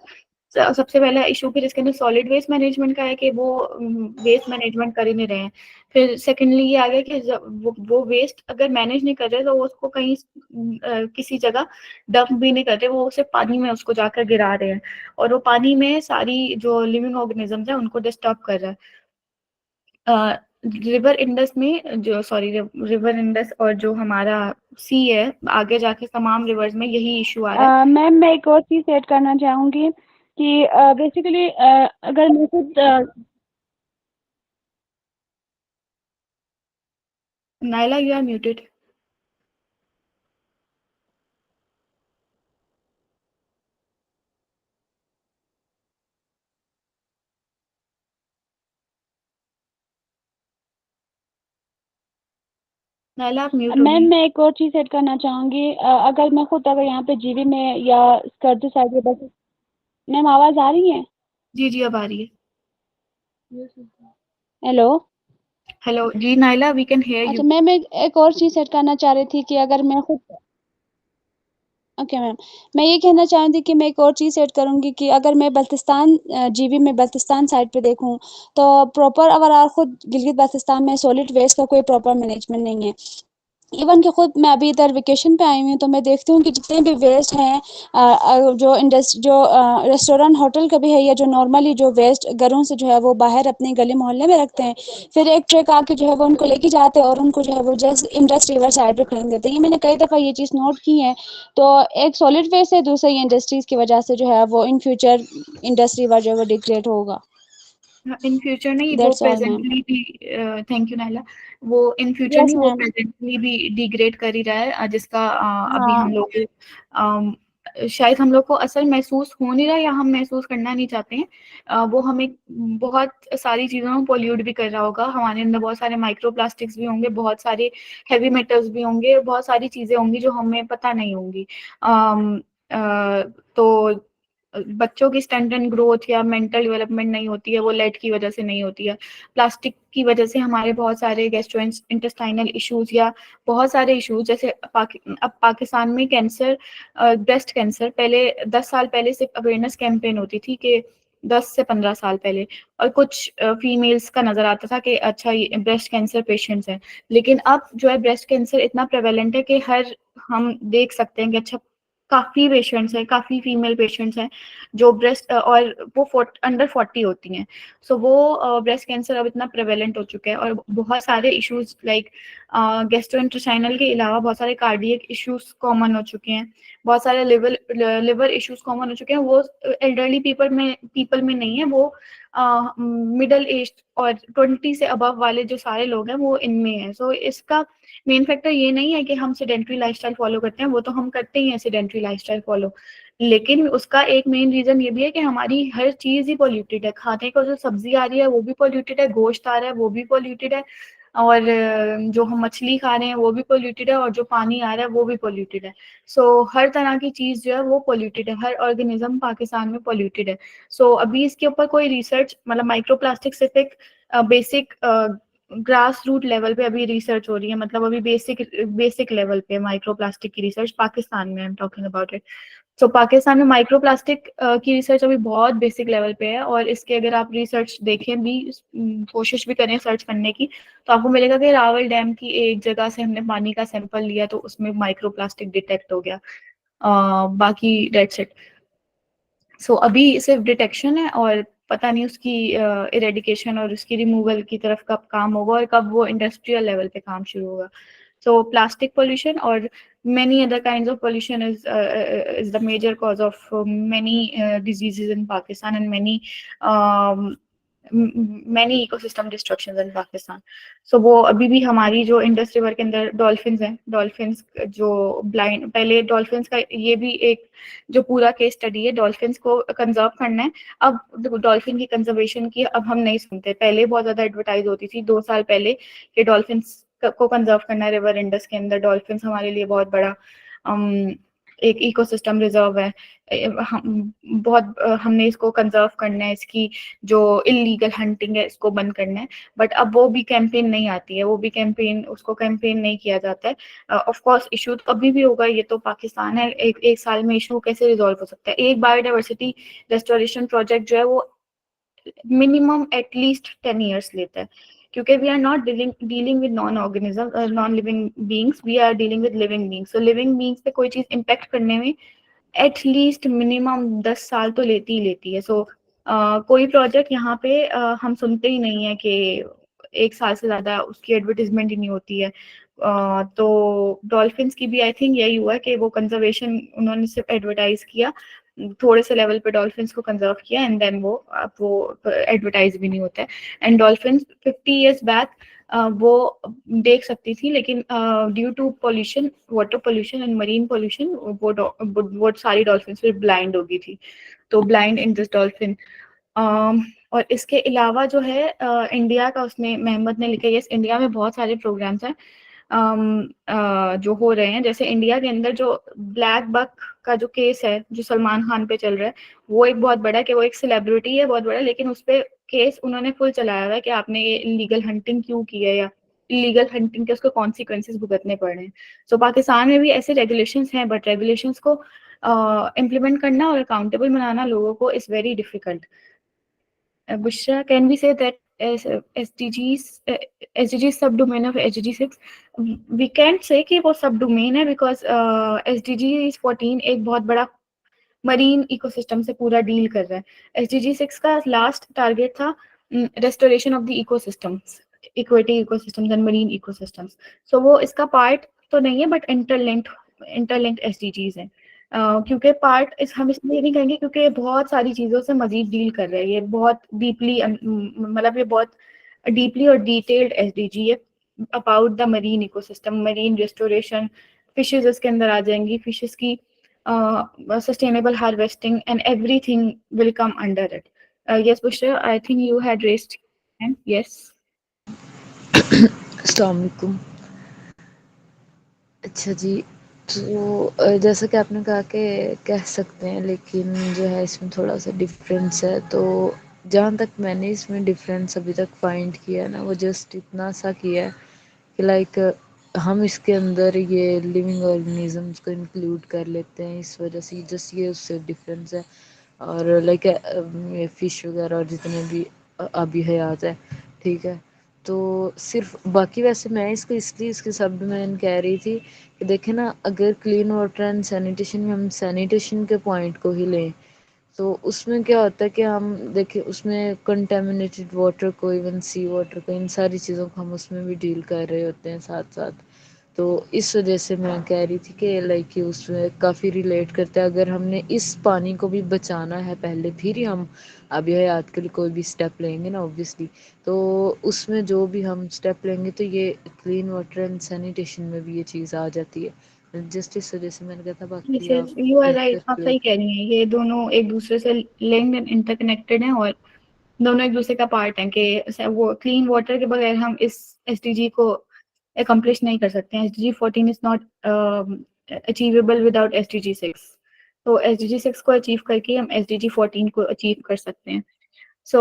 सबसे पहला इशू फिर इसके अंदर सॉलिड वेस्ट मैनेजमेंट का है कि वो वेस्ट मैनेजमेंट कर ही नहीं रहे हैं। फिर सेकेंडली ये आ गया कि वो वेस्ट अगर मैनेज नहीं कर रहे तो वो उसको कहीं किसी जगह डंप भी नहीं कर रहे, वो सिर्फ पानी में उसको जाकर गिरा रहे हैं, और वो पानी में सारी जो लिविंग ऑर्गेनिजम्स है उनको डिस्टर्ब कर रहा है। रिवर इंडस में जो रिवर इंडस और जो हमारा सी है, आगे जाके तमाम रिवर्स में यही इशू आ रहा है। मैम मैं एक और चीज़ ऐड करना चाहूँगी कि बेसिकली अगर मैं खुद Naila, you are muted. Naila, आप म्यूट हो मैम गई। मैं एक और चीज़ ऐड करना चाहूँगी, अगर मैं खुद अगर यहाँ पे जीवी में या स्कर्दू साइड पे बस। मैम आवाज़ आ रही है? जी जी, अब आ रही है। Hello. Hello ji Naila, we can hear अच्छा यू। मैम, एक और चीज़ ऐड करना चाह रही थी कि अगर मैं खुद ओके मैम, मैं ये कहना चाह रही थी कि मैं एक और चीज़ ऐड करूँगी कि अगर मैं बल्तिस्तान जीबी में बल्तिस्तान साइड पे देखूँ, तो प्रॉपर ओवरऑल खुद गिलगित बाल्तिस्तान में सॉलिड वेस्ट का कोई प्रॉपर मैनेजमेंट नहीं है। इवन कि खुद मैं अभी इधर वेकेशन पे आई हुई हूँ, तो मैं देखती हूँ कि जितने भी वेस्ट हैं, जो रेस्टोरेंट होटल का भी है, या जो नॉर्मली जो वेस्ट घरों से जो है वो बाहर अपने गली मोहल्ले में रखते हैं, फिर एक ट्रक आके जो है वो उनको लेके जाते हैं और उनको जो है वो जस्ट इंडस्ट्री रिवर साइड पे फेंक देते हैं। ये मैंने कई दफ़ा ये चीज़ नोट की है। तो एक सॉलिड वेस्ट है, दूसरा ये इंडस्ट्रीज की वजह से जो है वो इन फ्यूचर इंडस्ट्री वर जो है वो डिग्रेड होगा। इन फ्यूचर नहीं, वो दैट्स ऑल मैम। प्रेजेंटली भी, थैंक यू नाइला, वो इन फ्यूचर यस नहीं, वो मैम। प्रेजेंटली भी डिग्रेड कर ही रहा है, जिसका अभी हाँ। हम लोग को शायद हम लोग को असर महसूस हो नहीं रहा, या हम महसूस करना नहीं चाहते हैं। वो हमें बहुत सारी चीज़ों में पोल्यूट भी कर रहा होगा। हमारे अंदर बहुत सारे माइक्रो प्लास्टिक्स भी होंगे, बहुत सारे हैवी मेटल्स भी होंगे, बहुत सारी चीज़ें होंगी जो हमें पता नहीं होंगी। अम, तो बच्चों की स्टैंडर्ड ग्रोथ या मेंटल डेवलपमेंट नहीं होती है, वो लेड की वजह से नहीं होती है। प्लास्टिक की वजह से हमारे बहुत सारे गैस्ट्रो इंटेस्टाइनल इश्यूज या बहुत सारे इश्यूज, जैसे अब पाकिस्तान में कैंसर, ब्रेस्ट कैंसर, पहले 10 साल पहले सिर्फ अवेयरनेस कैंपेन होती थी कि 10 से 15 साल पहले, और कुछ फीमेल्स का नजर आता था कि अच्छा ये ब्रेस्ट कैंसर पेशेंट्स हैं। लेकिन अब जो है ब्रेस्ट कैंसर इतना प्रेवेलेंट है कि हर हम देख सकते हैं कि अच्छा काफी पेशेंट्स हैं, काफी फीमेल पेशेंट्स हैं जो ब्रेस्ट, और वो अंडर 40 होती हैं। सो वो ब्रेस्ट कैंसर अब इतना प्रेवेलेंट हो चुका है, और बहुत सारे इश्यूज लाइक गैस्ट्रोइंटेस्टाइनल के अलावा बहुत सारे कार्डियक इश्यूज कॉमन हो चुके हैं, बहुत सारे लिवर इश्यूज कॉमन हो चुके हैं। वो एल्डरली पीपल में नहीं है, वो मिडल एज और 20 से अबव वाले जो सारे लोग हैं वो इनमें है। सो इसका मेन फैक्टर ये नहीं है कि हम सेडेंट्री लाइफस्टाइल फॉलो करते हैं, वो तो हम करते ही हैं सेडेंट्री लाइफस्टाइल फॉलो, लेकिन उसका एक मेन रीजन ये भी है कि हमारी हर चीज ही पोल्यूटेड है। खाने को जो सब्जी आ रही है वो भी पोल्यूटेड है, गोश्त आ रहा है वो भी पोल्यूटेड है, और जो हम मछली खा रहे हैं वो भी पोल्यूटेड है, और जो पानी आ रहा है वो भी पोल्यूटेड है। सो हर तरह की चीज जो है वो पोल्यूटेड है, हर ऑर्गेनिज्म पाकिस्तान में पोल्यूटेड है। सो अभी इसके ऊपर कोई रिसर्च, मतलब माइक्रोप्लास्टिक सिर्फ एक बेसिक ग्रास रूट लेवल पे अभी रिसर्च हो रही है, मतलब अभी बेसिक लेवल पे माइक्रोप्लास्टिक की रिसर्च पाकिस्तान में, I am talking about it. तो पाकिस्तान में माइक्रोप्लास्टिक की रिसर्च अभी बहुत बेसिक लेवल पे है, और इसके अगर आप रिसर्च देखें भी, कोशिश भी करें सर्च करने की, तो आपको मिलेगा कि रावल डैम की एक जगह से हमने पानी का सैंपल लिया तो उसमें माइक्रोप्लास्टिक डिटेक्ट हो गया। बाकी डेट्स इट। सो अभी सिर्फ डिटेक्शन है, और पता नहीं उसकी इरेडिकेशन और उसकी रिमूवल की तरफ कब काम होगा, और कब वो इंडस्ट्रियल लेवल पे काम शुरू होगा। सो प्लास्टिक पोल्यूशन और many other kinds of pollution is the major cause of many diseases in Pakistan, and many ecosystem destructions in Pakistan. So वो अभी भी हमारी जो इंडस रिवर के अंदर डॉल्फिन्स हैं, डॉल्फिन्स जो ब्लाइंड, पहले डॉल्फिन्स का ये भी एक जो पूरा केस स्टडी है, डॉल्फिन्स को कंजर्व करना है। अब डॉल्फिन की कंजर्वेशन की अब हम नहीं सुनते, पहले बहुत ज्यादा एडवर्टाइज होती थी 2 साल पहले कि डॉल्फिन्स को कंजर्व करना है रिवर इंडस के अंदर, डॉल्फिन्स हमारे लिए बहुत बड़ा एक इकोसिस्टम रिजर्व है, हम बहुत हमने इसको कंजर्व करना है, इसकी जो इलीगल हंटिंग है इसको बंद करना है। बट अब वो भी कैंपेन नहीं आती है, वो भी कैंपेन, उसको कैंपेन नहीं किया जाता है। ऑफ कोर्स इशू कभी भी होगा, ये तो पाकिस्तान है, एक साल में इशू कैसे रिजॉल्व हो सकता है। एक बायोडाइवर्सिटी रेस्टोरेशन प्रोजेक्ट जो है वो मिनिमम एटलीस्ट 10 years लेता है, क्योंकि we are not dealing with non organism, non living beings, we are dealing with living beings. So living beings पे कोई चीज इम्पेक्ट करने में एटलीस्ट मिनिमम 10 साल तो लेती है। सो कोई प्रोजेक्ट यहाँ पे हम सुनते ही नहीं है कि 1 साल से ज्यादा उसकी एडवर्टीजमेंट ही नहीं होती है। तो डॉल्फिन्स की भी आई थिंक यही हुआ कि वो कंजर्वेशन उन्होंने सिर्फ एडवर्टाइज किया, थोड़े से लेवल पे डॉल्फिन्स को कंजर्व किया एंड देन वो अब वो एडवर्टाइज भी नहीं होता है। एंड डॉल्फिन्स 50 इयर्स बैक वो देख सकती थी, लेकिन due to pollution, water pollution and marine pollution, वो सारी डॉल्फिन्स फिर ब्लाइंड हो गई थी। तो ब्लाइंड इन दिस डॉल्फिन। और इसके अलावा जो है इंडिया का उसने महमद ने लिखा, यस इंडिया में बहुत सारे प्रोग्राम्स हैं जो हो रहे हैं। जैसे इंडिया के अंदर जो ब्लैक बक का जो केस है जो सलमान खान पे चल रहा है, वो एक बहुत बड़ा, कि वो एक सेलिब्रिटी है बहुत बड़ा, लेकिन उस पर केस उन्होंने फुल चलाया हुआ है कि आपने ये इलीगल हंटिंग क्यों की है, या इलीगल हंटिंग के उसको कॉन्सिक्वेंसेस भुगतने पड़ रहे हैं। सो पाकिस्तान में भी ऐसे रेगुलेशंस हैं, बट रेगुलेशंस को इम्प्लीमेंट करना और अकाउंटेबल बनाना लोगों को is very difficult. Bushra, can we say that as SDGs subdomain of SDG 6? We can't say कि वो subdomain है because SDG 14 एक बहुत बड़ा मरीन इकोसिस्टम से पूरा डील कर रहा है। SDG 6 का लास्ट टारगेट था restoration of the ecosystems, aquatic ecosystems and marine ecosystems. So वो इसका पार्ट तो नहीं है, बट इंटरलिंक्ड SDGs है। क्योंकि पार्ट इस हम इसलिए नहीं कहेंगे क्योंकि बहुत सारी चीज़ों से मजीद डील कर रहे हैं। ये बहुत डीपली मतलब ये बहुत डीपली और डिटेल्ड SDG है about the marine ecosystem, marine restoration, fishes इसके अंदर आ जाएंगी, फिशेज की sustainable harvesting and everything will come under it. Yes, Bushra, I think you had raised hand. Yes. अस्सलाम वालेकुम। अच्छा जी, तो जैसा कि आपने कहा कि कह सकते हैं, लेकिन जो है इसमें थोड़ा सा डिफरेंस है। तो जहाँ तक मैंने इसमें डिफरेंस अभी तक फाइंड किया है ना, वो जस्ट इतना सा किया है कि लाइक हम इसके अंदर ये लिविंग ऑर्गेनिजम्स को इंक्लूड कर लेते हैं, इस वजह से जस्ट ये उससे डिफरेंस है। और लाइक ये फ़िश वगैरह और जितने भी आबी हयात है, ठीक है। तो सिर्फ बाकी वैसे मैं इसको इसलिए इसके शब्द में कह रही थी कि देखें ना, अगर क्लीन वाटर एंड सैनिटेशन में हम सैनिटेशन के पॉइंट को ही लें, तो उसमें क्या होता है कि हम देखिए उसमें कंटेमिनेटेड वाटर को, इवन सी वाटर को, इन सारी चीज़ों को हम उसमें भी डील कर रहे होते हैं साथ साथ। तो इस वजह से मैं कह रही थी कि लाइक कि उसमें काफ़ी रिलेट करता है। अगर हमने इस पानी को भी बचाना है पहले, फिर ही हम अभी हयात के लिए कोई भी स्टेप लेंगे ना ऑब्वियसली, तो उसमें जो भी हम स्टेप लेंगे तो ये क्लीन वाटर एंड सैनिटेशन में भी ये चीज़ आ जाती है। जस्ट इस वजह से मैंने कहा था, Yes, बाकी yes, आप you are right. बेहतर आप सही कह रही हैं, ये दोनों एक दूसरे से लिंक्ड एंड इंटरकनेक्टेड हैं और दोनों एक दूसरे का पार्ट हैं कि वो क्लीन वाटर के बगैर हम इस SDG को अकम्प्लिश नहीं कर सकते हैं। SDG 14 is not achievable without SDG 6। तो SDG 6 को अचीव करके हम SDG 14 को अचीव कर सकते हैं। So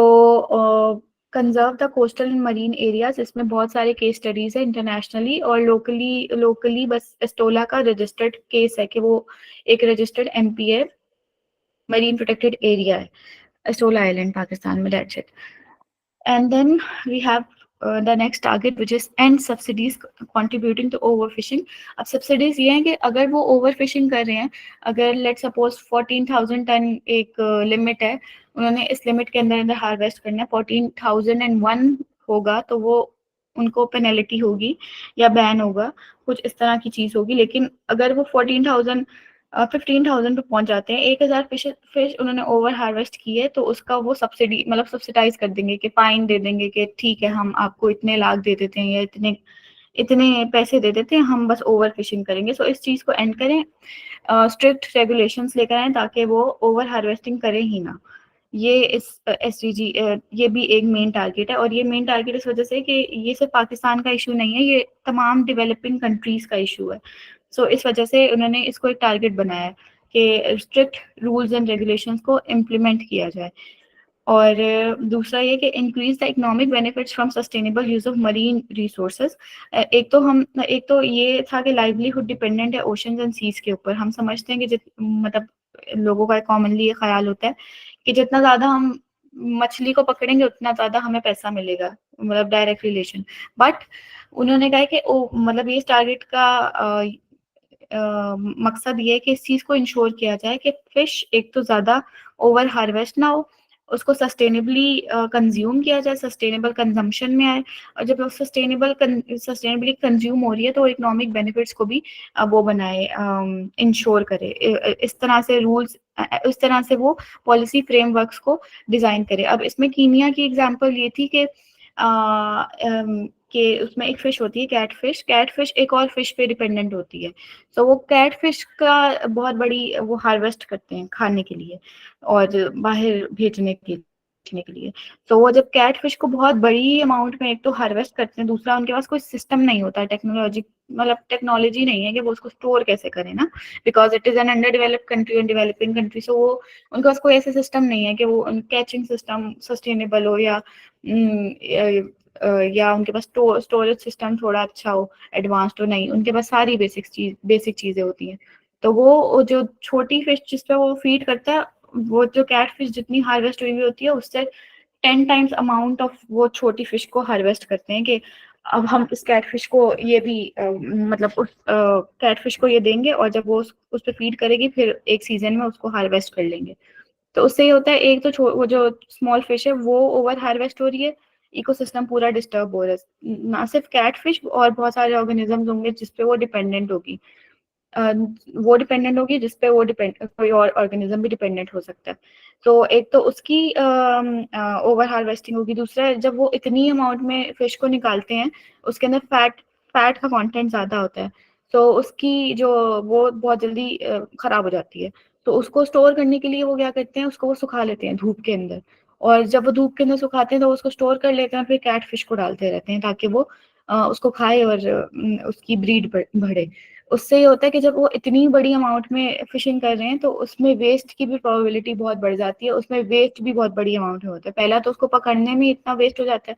conserve the coastal and marine areas, इसमें बहुत सारे केस स्टडीज है इंटरनेशनली और लोकली बस एस्टोला का रजिस्टर्ड केस है कि वो एक रजिस्टर्ड MP है, मरीन प्रोटेक्टेड एरिया है एस्टोला आइलैंड पाकिस्तान में, that's it. And then we have the next target which is end subsidies contributing to overfishing. अब subsidies ये हैं कि अगर वो overfishing कर रहे हैं, अगर let's suppose 14,000 टन एक लिमिट है, उन्होंने इस लिमिट के अंदर अंदर हार्वेस्ट करना है, 14,001 होगा तो वो उनको पेनल्टी होगी या बैन होगा, कुछ इस तरह की चीज होगी। लेकिन अगर वो 15,000 पे पहुंच जाते हैं, 1,000 फिश उन्होंने ओवर हार्वेस्ट की है, तो उसका वो सब्सिडी मतलब सब्सिडाइज कर देंगे कि फाइन दे देंगे कि ठीक है हम आपको इतने लाख दे देते हैं या इतने इतने पैसे दे देते हैं, हम बस ओवर फिशिंग करेंगे। सो इस चीज को एंड करें, स्ट्रिक्ट रेगुलेशंस लेकर आए ताकि वो ओवर हार्वेस्टिंग करें ही ना। ये इस SDG ये भी एक मेन टारगेट है, और ये मेन टारगेट इस वजह से कि ये सिर्फ पाकिस्तान का इशू नहीं है, ये तमाम डेवलपिंग कंट्रीज का इशू है। सो इस वजह से उन्होंने इसको एक टारगेट बनाया है कि स्ट्रिक्ट रूल्स एंड रेगुलेशंस को इम्प्लीमेंट किया जाए। और दूसरा ये कि increase the economic benefits from sustainable use of marine resources. एक तो ये था कि लाइवलीहुड डिपेंडेंट है ओशंस एंड सीज के ऊपर। हम समझते हैं कि मतलब लोगों का कॉमनली ये ख्याल होता है कि जितना ज्यादा हम मछली को पकड़ेंगे उतना ज्यादा हमें पैसा मिलेगा, मतलब डायरेक्ट रिलेशन। बट उन्होंने कहा कि मतलब ये इस टारगेट का मकसद ये है कि इस चीज को इंश्योर किया जाए कि फिश एक तो ज्यादा ओवर हार्वेस्ट ना हो, उसको सस्टेनेबली कंज्यूम किया जाए, सस्टेनेबल कंजम्पशन में आए, और जब सस्टेनेबली कंज्यूम हो रही है तो इकोनॉमिक बेनिफिट्स को भी वो बनाए, इंश्योर करे। इस तरह से रूल्स, इस तरह से वो पॉलिसी फ्रेमवर्क्स को डिजाइन करे। अब इसमें कीनिया की एग्जांपल ये थी कि उसमें एक फिश होती है कैटफिश। कैटफिश एक और फिश पे डिपेंडेंट होती है, तो वो कैटफिश का बहुत बड़ी वो हार्वेस्ट करते हैं खाने के लिए और बाहर बेचने के लिए। तो वो जब कैटफिश को बहुत बड़ी अमाउंट में एक तो हार्वेस्ट करते हैं, दूसरा उनके पास कोई सिस्टम नहीं होता, टेक्नोलॉजी नहीं है कि वो उसको स्टोर कैसे करें ना, because it is an under developed country and developing country. So वो उनके पास कोई ऐसा सिस्टम नहीं है कि वो कैचिंग सिस्टम सस्टेनेबल हो या उनके पास स्टोरेज सिस्टम थोड़ा अच्छा हो, एडवांस तो नहीं, उनके पास सारी बेसिक चीजें होती हैं। तो वो जो छोटी फिश जिस पे वो फीड करता है, वो जो कैट फिश जितनी हार्वेस्ट हुई होती है उससे 10 टाइम्स अमाउंट ऑफ वो छोटी फिश को हार्वेस्ट करते हैं कि अब हम इस कैटफिश को ये भी मतलब उस कैटफिश को ये देंगे और जब वो उस पर फीड करेगी फिर एक सीजन में उसको हार्वेस्ट कर लेंगे। तो उससे ये होता है, एक तो वो जो स्मॉल फिश है वो ओवर हार्वेस्ट हो रही है, इकोसिस्टम पूरा डिस्टर्ब हो रहा है। ना सिर्फ कैटफिश और बहुत सारे ऑर्गेनिजम्स होंगे जिसपे वो डिपेंडेंट होगी, जिसपे वो डिपेंड कोई और ऑर्गेनिज्म भी डिपेंडेंट हो सकता है। तो एक तो उसकी ओवर हार्वेस्टिंग होगी, दूसरा जब वो इतनी अमाउंट में फिश को निकालते हैं उसके अंदर फैट का कंटेंट ज्यादा होता है, तो उसकी जो वो बहुत जल्दी खराब हो जाती है। तो उसको स्टोर करने के लिए वो क्या करते हैं, उसको वो सुखा लेते हैं धूप के अंदर, और जब वो धूप के अंदर सुखाते हैं तो उसको स्टोर कर लेते हैं, फिर कैट फिश को डालते रहते हैं ताकि वो उसको खाए और उसकी ब्रीड बढ़े। उससे ये होता है कि जब वो इतनी बड़ी अमाउंट में फिशिंग कर रहे हैं तो उसमें वेस्ट की भी प्रोबेबिलिटी बहुत बढ़ जाती है, उसमें वेस्ट भी बहुत बड़ी अमाउंट में होता है। पहला तो उसको पकड़ने में इतना वेस्ट हो जाता है,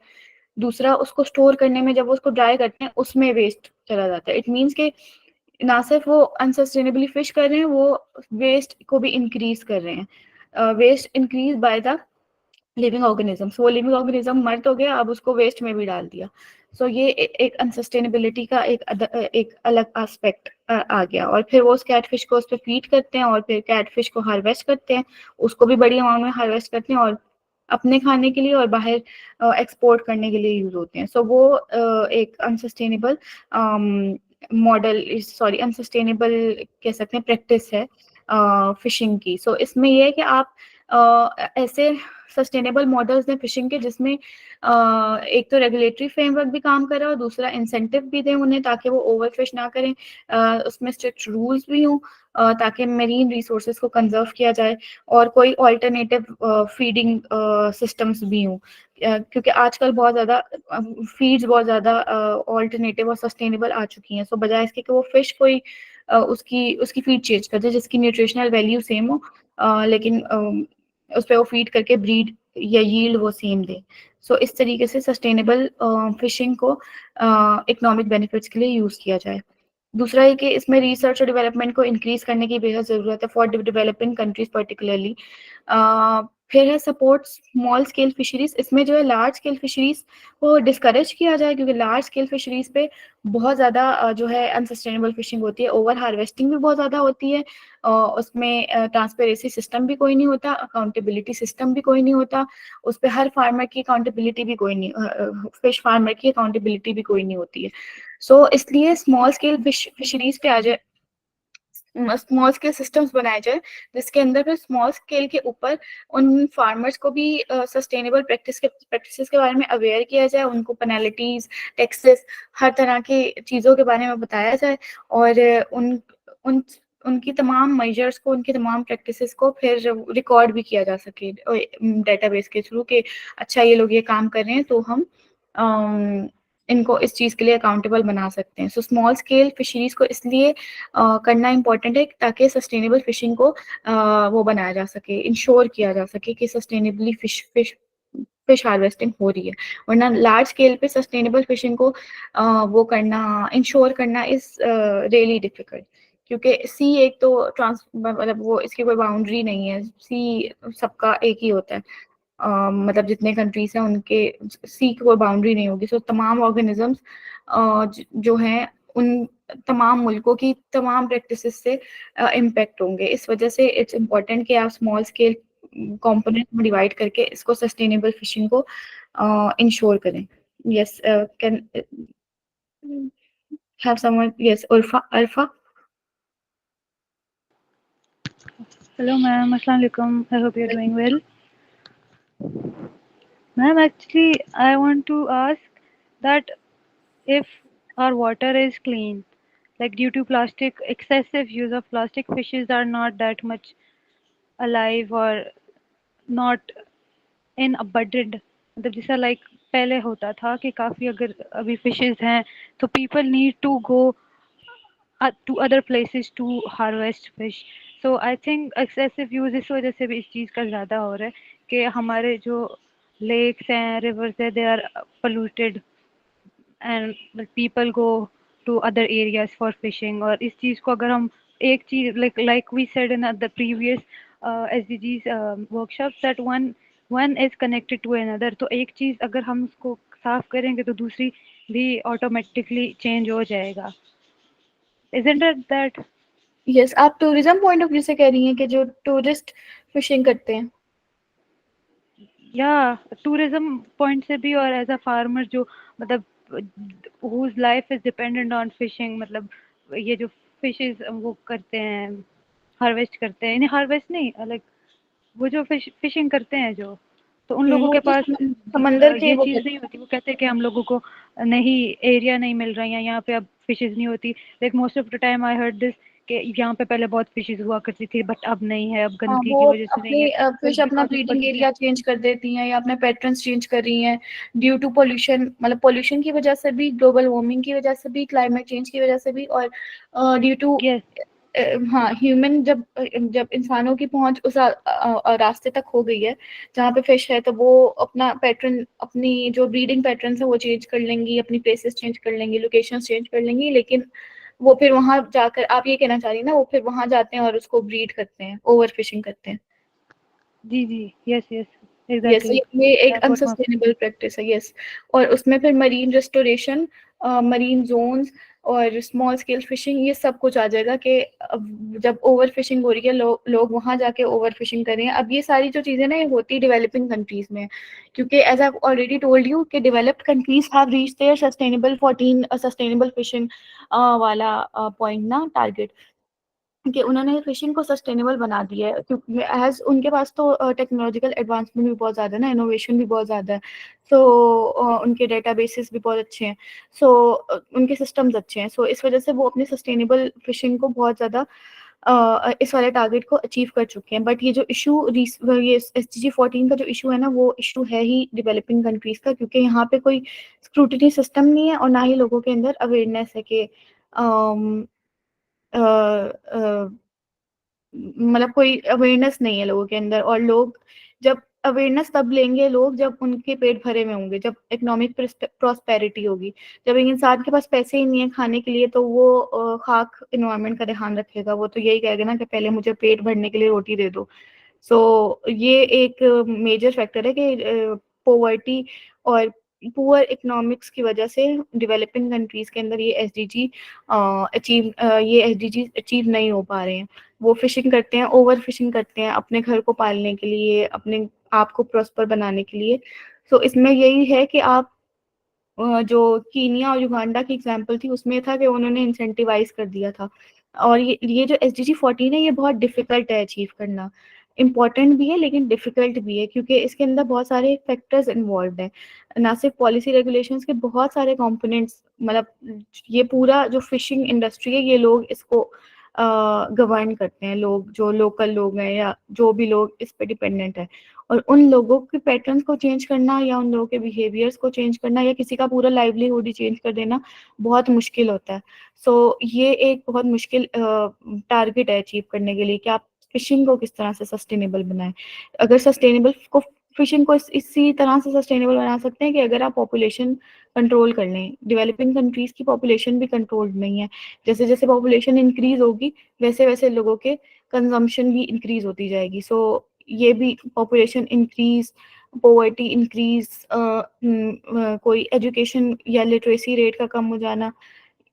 दूसरा उसको स्टोर करने में जब वो उसको ड्राई करते हैं उसमें वेस्ट चला जाता है। इट मीन्स के ना सिर्फ वो अनसस्टेनेबली फिश कर रहे हैं, वो वेस्ट को भी इंक्रीज कर रहे हैं। Waste increase by the living organisms, वो लिविंग ऑर्गेनिज्म मर तो गया, अब उसको वेस्ट में भी डाल दिया। सो ये एक अनसस्टेनेबिलिटी का एक अलग एस्पेक्ट आ गया। और फिर वो उस कैटफिश को उस पर फीड करते हैं और फिर कैटफिश को हार्वेस्ट करते हैं, उसको भी बड़ी अमाउंट में हार्वेस्ट करते हैं और अपने खाने के लिए और बाहर एक्सपोर्ट करने के लिए यूज होते हैं। सो वो एक अनसस्टेनेबल मॉडल, सॉरी अनसस्टेनेबल कह सकते हैं प्रैक्टिस है फिशिंग की। सो इसमें ये है कि आप ऐसे सस्टेनेबल मॉडल्स हैं फिशिंग के जिसमें एक तो रेगुलेटरी फ्रेमवर्क भी काम कर रहा है और दूसरा इंसेंटिव भी दें उन्हें ताकि वो ओवरफिश ना करें, उसमें स्ट्रिक्ट रूल्स भी हों ताकि मेरीन रिसोर्सेज को कंजर्व किया जाए, और कोई ऑल्टरनेटिव फीडिंग सिस्टम्स भी हों, क्योंकि आजकल बहुत ज़्यादा फीड्स बहुत ज़्यादा ऑल्टरनेटिव और सस्टेनेबल आ चुकी हैं। सो बजाय इसके कि वो फिश कोई उसकी फीड चेंज कर दे जिसकी न्यूट्रिशनल वैल्यू सेम हो, लेकिन उस पर वो फीड करके ब्रीड या यील्ड वो सेम दे। सो इस तरीके से सस्टेनेबल फिशिंग को इकोनॉमिक बेनिफिट्स के लिए यूज किया जाए। दूसरा है कि इसमें रिसर्च और डेवलपमेंट को इंक्रीज करने की बेहद जरूरत है फॉर डेवलपिंग कंट्रीज पर्टिकुलरली। फिर है सपोर्ट स्मॉल स्केल फिशरीज, इसमें जो है लार्ज स्केल फिशरीज को डिस्करेज किया जाए क्योंकि लार्ज स्केल फिशरीज पे बहुत ज़्यादा जो है अनसस्टेनेबल फिशिंग होती है, ओवर हार्वेस्टिंग भी बहुत ज़्यादा होती है, उसमें ट्रांसपेरेंसी सिस्टम भी कोई नहीं होता, अकाउंटेबिलिटी सिस्टम भी कोई नहीं होता, उस पर हर फार्मर की अकाउंटेबिलिटी भी कोई नहीं, फिश फार्मर की अकाउंटेबिलिटी भी कोई नहीं होती है। सो इसलिए स्मॉल स्केल फिशरीज पे आ जाए, स्मॉल स्केल सिस्टम्स बनाए जाए जिसके अंदर फिर स्मॉल स्केल के ऊपर उन फार्मर्स को भी सस्टेनेबल प्रैक्टिसेस के बारे में अवेयर किया जाए, उनको पेनल्टीज, टैक्सेस, हर तरह की चीज़ों के बारे में बताया जाए और उन उनकी तमाम मेजर्स को, उनकी तमाम प्रैक्टिसेस को फिर रिकॉर्ड भी किया जा सके डेटाबेस के थ्रू कि अच्छा ये लोग ये काम कर रहे हैं तो हम इनको इस चीज़ के लिए अकाउंटेबल बना सकते हैं। सो स्मॉल स्केल फिशरीज को इसलिए करना इम्पोर्टेंट है ताकि सस्टेनेबल फिशिंग को वो बनाया जा सके, इंश्योर किया जा सके कि सस्टेनेबली फिश हार्वेस्टिंग हो रही है। वरना लार्ज स्केल पे सस्टेनेबल फिशिंग को वो करना, इंश्योर करना इज रियली डिफिकल्ट, क्योंकि सी एक तो मतलब वो इसकी कोई बाउंड्री नहीं है, सी सबका एक ही होता है, मतलब जितने कंट्रीज हैं उनके सी की कोई बाउंड्री नहीं होगी। सो तमाम ऑर्गेनिजम्स जो हैं उन तमाम मुल्कों की तमाम प्रैक्टिसेस से इम्पेक्ट होंगे। इस वजह से इट्स इम्पोर्टेंट कि आप स्मॉल स्केल कंपोनेंट में डिवाइड करके इसको सस्टेनेबल फिशिंग को इंश्योर करें. Yes, can have someone. Yes, alpha. Hello, ma'am. Assalamualaikum. I hope you're doing well. Ma'am, actually, I want to ask that if our water is clean, like due to plastic, excessive use of plastic, fishes are not that much alive or not in abundant. मतलब जैसा like पहले होता था कि काफ़ी अगर अभी fishes हैं तो people need to go to other places to harvest fish. So I think excessive use इस वजह से भी इस चीज़ का ज़्यादा हो रहा है कि हमारे जो lakes हैं, rivers हैं, they are polluted and people go to other areas for fishing. और इस चीज़ को अगर हम एक चीज़ like we said in the previous SDGs workshops that one is connected to another. तो एक चीज़ अगर हम उसको साफ करेंगे तो दूसरी भी automatically change हो जाएगा. Isn't it that? यस, आप टूरिज्म पॉइंट ऑफ व्यू से कह रही हैं कि जो टूरिस्ट फिशिंग करते हैं. या टूरिज्म पॉइंट से भी और एज अ फार्मर जो मतलब whose life is dependent on fishing, मतलब ये जो फिशेस वो करते हैं, हार्वेस्ट करते हैं, इन्हें हार्वेस्ट नहीं लाइक वो जो फिशिंग करते हैं जो, तो उन लोगों वो के तो पास समंदर के ये वो चीज़ नहीं होती. वो कहते हैं कि हम लोगों को नहीं एरिया नहीं मिल रहा है यहाँ पे, अब फिशेस नहीं होती. Like most of the time I heard this कि यहाँ पे पहले बहुत फिशेस हुआ करती थी बट अब नहीं है, अब हाँ, गंदगी की वो वजह से नहीं अपनी है. फिश अपना because of breeding pollution. Area change कर देती हैं या अपने पैटर्न्स चेंज कर रही हैं ड्यू टू पोल्यूशन. मतलब पोल्यूशन की वजह से भी, ग्लोबल वार्मिंग की वजह से भी, क्लाइमेट चेंज की वजह से भी, और ड्यू टू यस. हाँ, ह्यूमन जब जब इंसानों की पहुंच उस रास्ते तक हो गई है जहाँ पे फिश है, तो वो अपना पैटर्न, अपनी जो ब्रीडिंग पैटर्न है वो चेंज कर लेंगी, अपनी प्लेसेस चेंज कर लेंगी, लोकेशंस चेंज कर लेंगी. लेकिन वो फिर वहां जाकर, आप ये कहना चाह रही हैं ना, वो फिर वहां जाते हैं और उसको ब्रीड करते हैं, ओवर फिशिंग करते हैं. जी जी. Yes yes. Yes, exactly. ये एक that's what my. Unsustainable practice है. यस, और उसमें फिर मरीन रेस्टोरेशन, मरीन जोन्स और स्मॉल स्केल फिशिंग, ये सब कुछ आ जाएगा कि अब जब ओवर फिशिंग हो रही है, लोग वहां जाके ओवर फिशिंग कर रहे हैं. अब ये सारी जो चीजें ना, ये होती डेवलपिंग कंट्रीज में, क्योंकि as I already told you कि developed countries have reached their sustainable 14 sustainable fishing वाला पॉइंट ना, टारगेट, कि उन्होंने फिशिंग को सस्टेनेबल बना दिया है, क्योंकि एज उनके पास तो टेक्नोलॉजिकल एडवांसमेंट भी बहुत ज़्यादा है ना, इनोवेशन भी बहुत ज़्यादा है. सो उनके डेटाबेसेस भी बहुत अच्छे हैं. सो उनके सिस्टम्स अच्छे हैं. सो इस वजह से वो अपनी सस्टेनेबल फिशिंग को बहुत ज़्यादा इस वाले टारगेट को अचीव कर चुके हैं. बट ये जो इशू, ये SDG 14 का जो इशू है ना, वो इशू है ही डेवलपिंग कंट्रीज का, क्योंकि यहाँ पे कोई स्क्रूटिनी सिस्टम नहीं है और ना ही लोगों के अंदर अवेयरनेस है कि मतलब कोई अवेयरनेस नहीं है लोगों के अंदर. और लोग जब अवेयरनेस तब लेंगे लोग जब उनके पेट भरे में होंगे, जब इकोनॉमिक प्रॉस्पेरिटी होगी. जब एक इंसान के पास पैसे ही नहीं है खाने के लिए, तो वो खाक इन्वायरमेंट का ध्यान रखेगा. वो तो यही कहेगा ना कि पहले मुझे पेट भरने के लिए रोटी दे दो. सो ये एक मेजर फैक्टर है कि पोवर्टी और पुअर इकोनॉमिक्स की वजह से डेवलपिंग कंट्रीज के अंदर ये एसडीजी अचीव नहीं हो पा रहे हैं. वो फिशिंग करते हैं, ओवर फिशिंग करते हैं अपने घर को पालने के लिए, अपने आप को प्रॉस्पर बनाने के लिए. सो इसमें यही है कि आप जो कीनिया और युगांडा की एग्जांपल थी, उसमें था कि उन्होंने इंसेंटिवाइज कर दिया था. और ये जो SDG 14 है, ये बहुत डिफिकल्ट है अचीव करना. इम्पॉर्टेंट भी है लेकिन डिफिकल्ट भी है, क्योंकि इसके अंदर बहुत सारे फैक्टर्स इन्वॉल्व हैं. ना सिर्फ पॉलिसी रेगुलेशंस के, बहुत सारे कंपोनेंट्स. मतलब ये पूरा जो फिशिंग इंडस्ट्री है, ये लोग इसको गवर्न करते हैं, लोग जो लोकल लोग हैं या जो भी लोग इस पे डिपेंडेंट है. और उन लोगों के पैटर्न्स को चेंज करना या उन लोगों के बिहेवियर्स को चेंज करना या किसी का पूरा लाइवलीहुड ही चेंज कर देना बहुत मुश्किल होता है. सो ये एक बहुत मुश्किल टारगेट है अचीव करने के लिए, कि आप फिशिंग को किस तरह से सस्टेनेबल बनाएं. अगर सस्टेनेबल को फिशिंग को इसी तरह से सस्टेनेबल बना सकते हैं कि अगर आप पॉपुलेशन कंट्रोल कर लें. डेवलपिंग कंट्रीज की पॉपुलेशन भी कंट्रोल्ड नहीं है. जैसे जैसे पॉपुलेशन इंक्रीज होगी, वैसे वैसे लोगों के कंजम्पशन भी इंक्रीज होती जाएगी. सो ये भी पॉपुलेशन इंक्रीज, पोवर्टी इंक्रीज, कोई एजुकेशन या लिटरेसी रेट का कम हो जाना,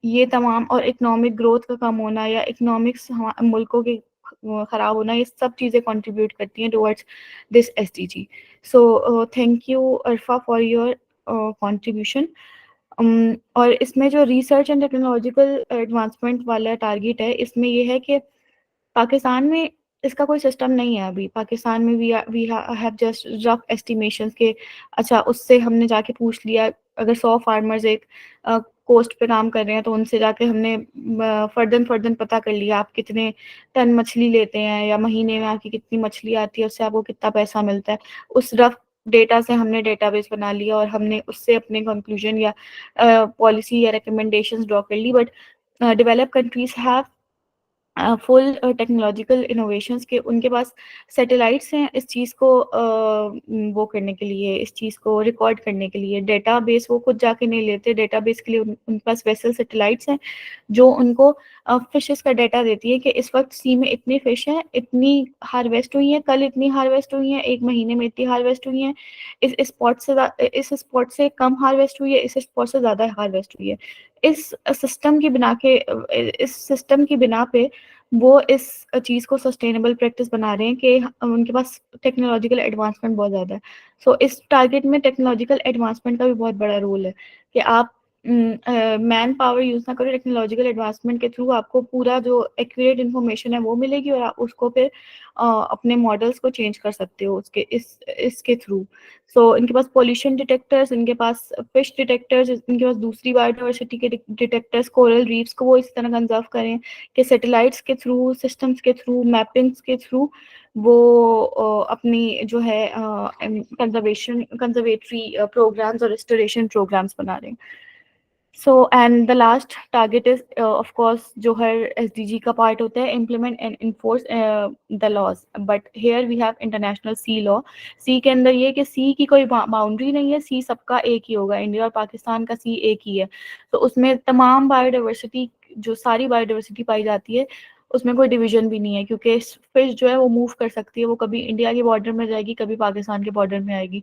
ये तमाम, और इकोनॉमिक ग्रोथ का कम होना या इकोनॉमिक्स मुल्कों के खराब होना, ये सब चीज़ें कंट्रीब्यूट करती हैं towards this SDG. So thank you Arfa for your contribution. और इसमें जो रिसर्च एंड टेक्नोलॉजिकल एडवांसमेंट वाला टारगेट है, इसमें ये है कि पाकिस्तान में इसका कोई सिस्टम नहीं है अभी. पाकिस्तान में we have just rough estimations के अच्छा उससे हमने जाके पूछ लिया, अगर 100 फार्मर्स एक कोस्ट पे काम कर रहे हैं तो उनसे जाके हमने फर्दन पता कर लिया आप कितने टन मछली लेते हैं या महीने में आपकी कितनी मछली आती है, उससे आपको कितना पैसा मिलता है. उस रफ डेटा से हमने डेटाबेस बना लिया और हमने उससे अपने कंक्लूजन या पॉलिसी या रिकमेंडेशंस ड्रॉ कर ली. But develop countries have full technological innovations के उनके पास सैटेलाइट्स हैं इस चीज़ को वो करने के लिए, इस चीज़ को रिकॉर्ड करने के लिए. डेटाबेस वो खुद जाके नहीं लेते, डेटाबेस के लिए उनके पास वेसल सैटेलाइट्स हैं जो उनको फिशेस का डाटा देती है कि इस वक्त सी में इतनी फिश हैं, इतनी हार्वेस्ट हुई हैं, कल इतनी हार्वेस्ट हुई हैं, एक महीने में इतनी हार्वेस्ट हुई हैं, इस स्पॉट से कम हार्वेस्ट हुई है, इस स्पॉट से ज़्यादा हार्वेस्ट हुई है. इस सिस्टम की बिना पे वो इस चीज़ को सस्टेनेबल प्रैक्टिस बना रहे हैं कि उनके पास टेक्नोलॉजिकल एडवांसमेंट बहुत ज़्यादा है. सो इस टारगेट में टेक्नोलॉजिकल एडवांसमेंट का भी बहुत बड़ा रोल है कि आप मैन पावर यूज़ ना करो, टेक्नोलॉजिकल एडवांसमेंट के थ्रू आपको पूरा जो एक्यूरेट इन्फॉर्मेशन है वो मिलेगी और आप उसको फिर अपने मॉडल्स को चेंज कर सकते हो उसके इसके थ्रू. सो इनके पास पोल्यूशन डिटेक्टर्स, इनके पास फिश डिटेक्टर्स, इनके पास दूसरी बायोडाइवर्सिटी के डिटेक्टर्स, कोरल रीफ्स को वो इस तरह कंजर्व करें कि सैटेलाइट्स के थ्रू, सिस्टम्स के थ्रू, मैपिंग्स के थ्रू वो अपनी जो है कंजर्वेटरी प्रोग्राम्स और रिस्टोरेशन प्रोग्राम्स बना रहे हैं. So and the last target is of course जो हर SDG का पार्ट होता है, implement and enforce the laws. But here we have international sea law. Sea के अंदर ये कि सी की कोई बाउंड्री नहीं है, सी सबका एक ही होगा, इंडिया और पाकिस्तान का सी एक ही है. तो उसमें तमाम बायोडाइवर्सिटी, जो सारी बायोडाइवर्सिटी पाई जाती है उसमें कोई डिवीजन भी नहीं है, क्योंकि फिश जो है वो मूव कर सकती है, वो कभी इंडिया के बॉर्डर में जाएगी, कभी पाकिस्तान के बॉर्डर में आएगी.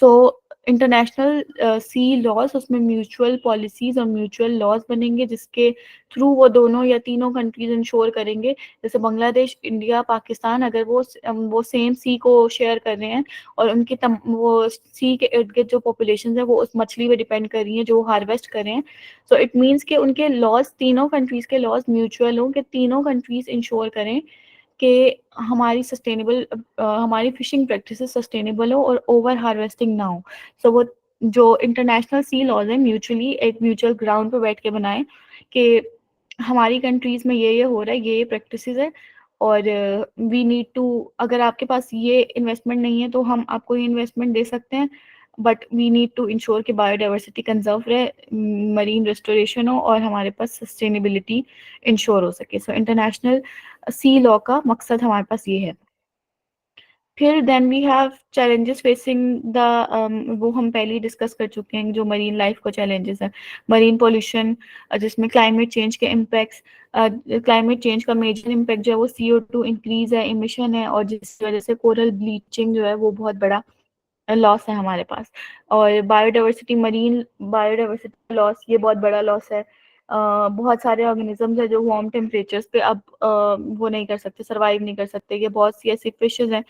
सो इंटरनेशनल सी लॉज, उसमें म्यूचुअल पॉलिसीज और म्यूचुअल लॉज बनेंगे जिसके थ्रू वो दोनों या तीनों कंट्रीज इंश्योर करेंगे, जैसे बांग्लादेश, इंडिया, पाकिस्तान, अगर वो सेम सी को शेयर कर रहे हैं और उनकी वो सी के इर्द गिर्द जो पॉपुलेशन है वो उस मछली पे डिपेंड कर रही है जो हार्वेस्ट कर रहे हैं. सो इट मीन्स कि उनके लॉज, तीनों कंट्रीज के लॉज म्यूचुअल हों कि तीनों कंट्रीज इंश्योर करें कि हमारी फिशिंग प्रैक्टिसेस सस्टेनेबल हो और ओवर हार्वेस्टिंग ना हो. सो वो जो इंटरनेशनल सी लॉज है म्यूचुअली एक म्यूचुअल ग्राउंड पे बैठ के बनाएं कि हमारी कंट्रीज में ये हो रहा है, ये प्रैक्टिसेस है और वी नीड टू, अगर आपके पास ये इन्वेस्टमेंट नहीं है तो हम आपको ये इन्वेस्टमेंट दे सकते हैं, but we need to ensure कि बायोडाइवर्सिटी कंजर्व रहे, मरीन रेस्टोरेशन हो और हमारे पास सस्टेनेबिलिटी इंश्योर हो सके. सो इंटरनेशनल सी लॉ का मकसद हमारे पास ये है. फिर then we have challenges facing the, वो हम पहले ही डिस्कस कर चुके हैं, जो मरीन लाइफ को चैलेंजेस है, मरीन पोल्यूशन, जिसमें क्लाइमेट चेंज के इम्पैक्ट्स, क्लाइमेट चेंज का मेजर इम्पैक्ट जो है वो CO2 इंक्रीज है, इमिशन है, और जिसकी वजह से कोरल ब्लीचिंग जो है वो बहुत बड़ा लॉस है हमारे पास. और बायोडाइवर्सिटी, मरीन बायोडाइवर्सिटी लॉस, ये बहुत बड़ा लॉस है. बहुत सारे ऑर्गेनिजम्स है जो वार्म टेम्परेचर्स पे अब वो नहीं कर सकते, सर्वाइव नहीं कर सकते. ये बहुत सी ऐसी फिशेज हैं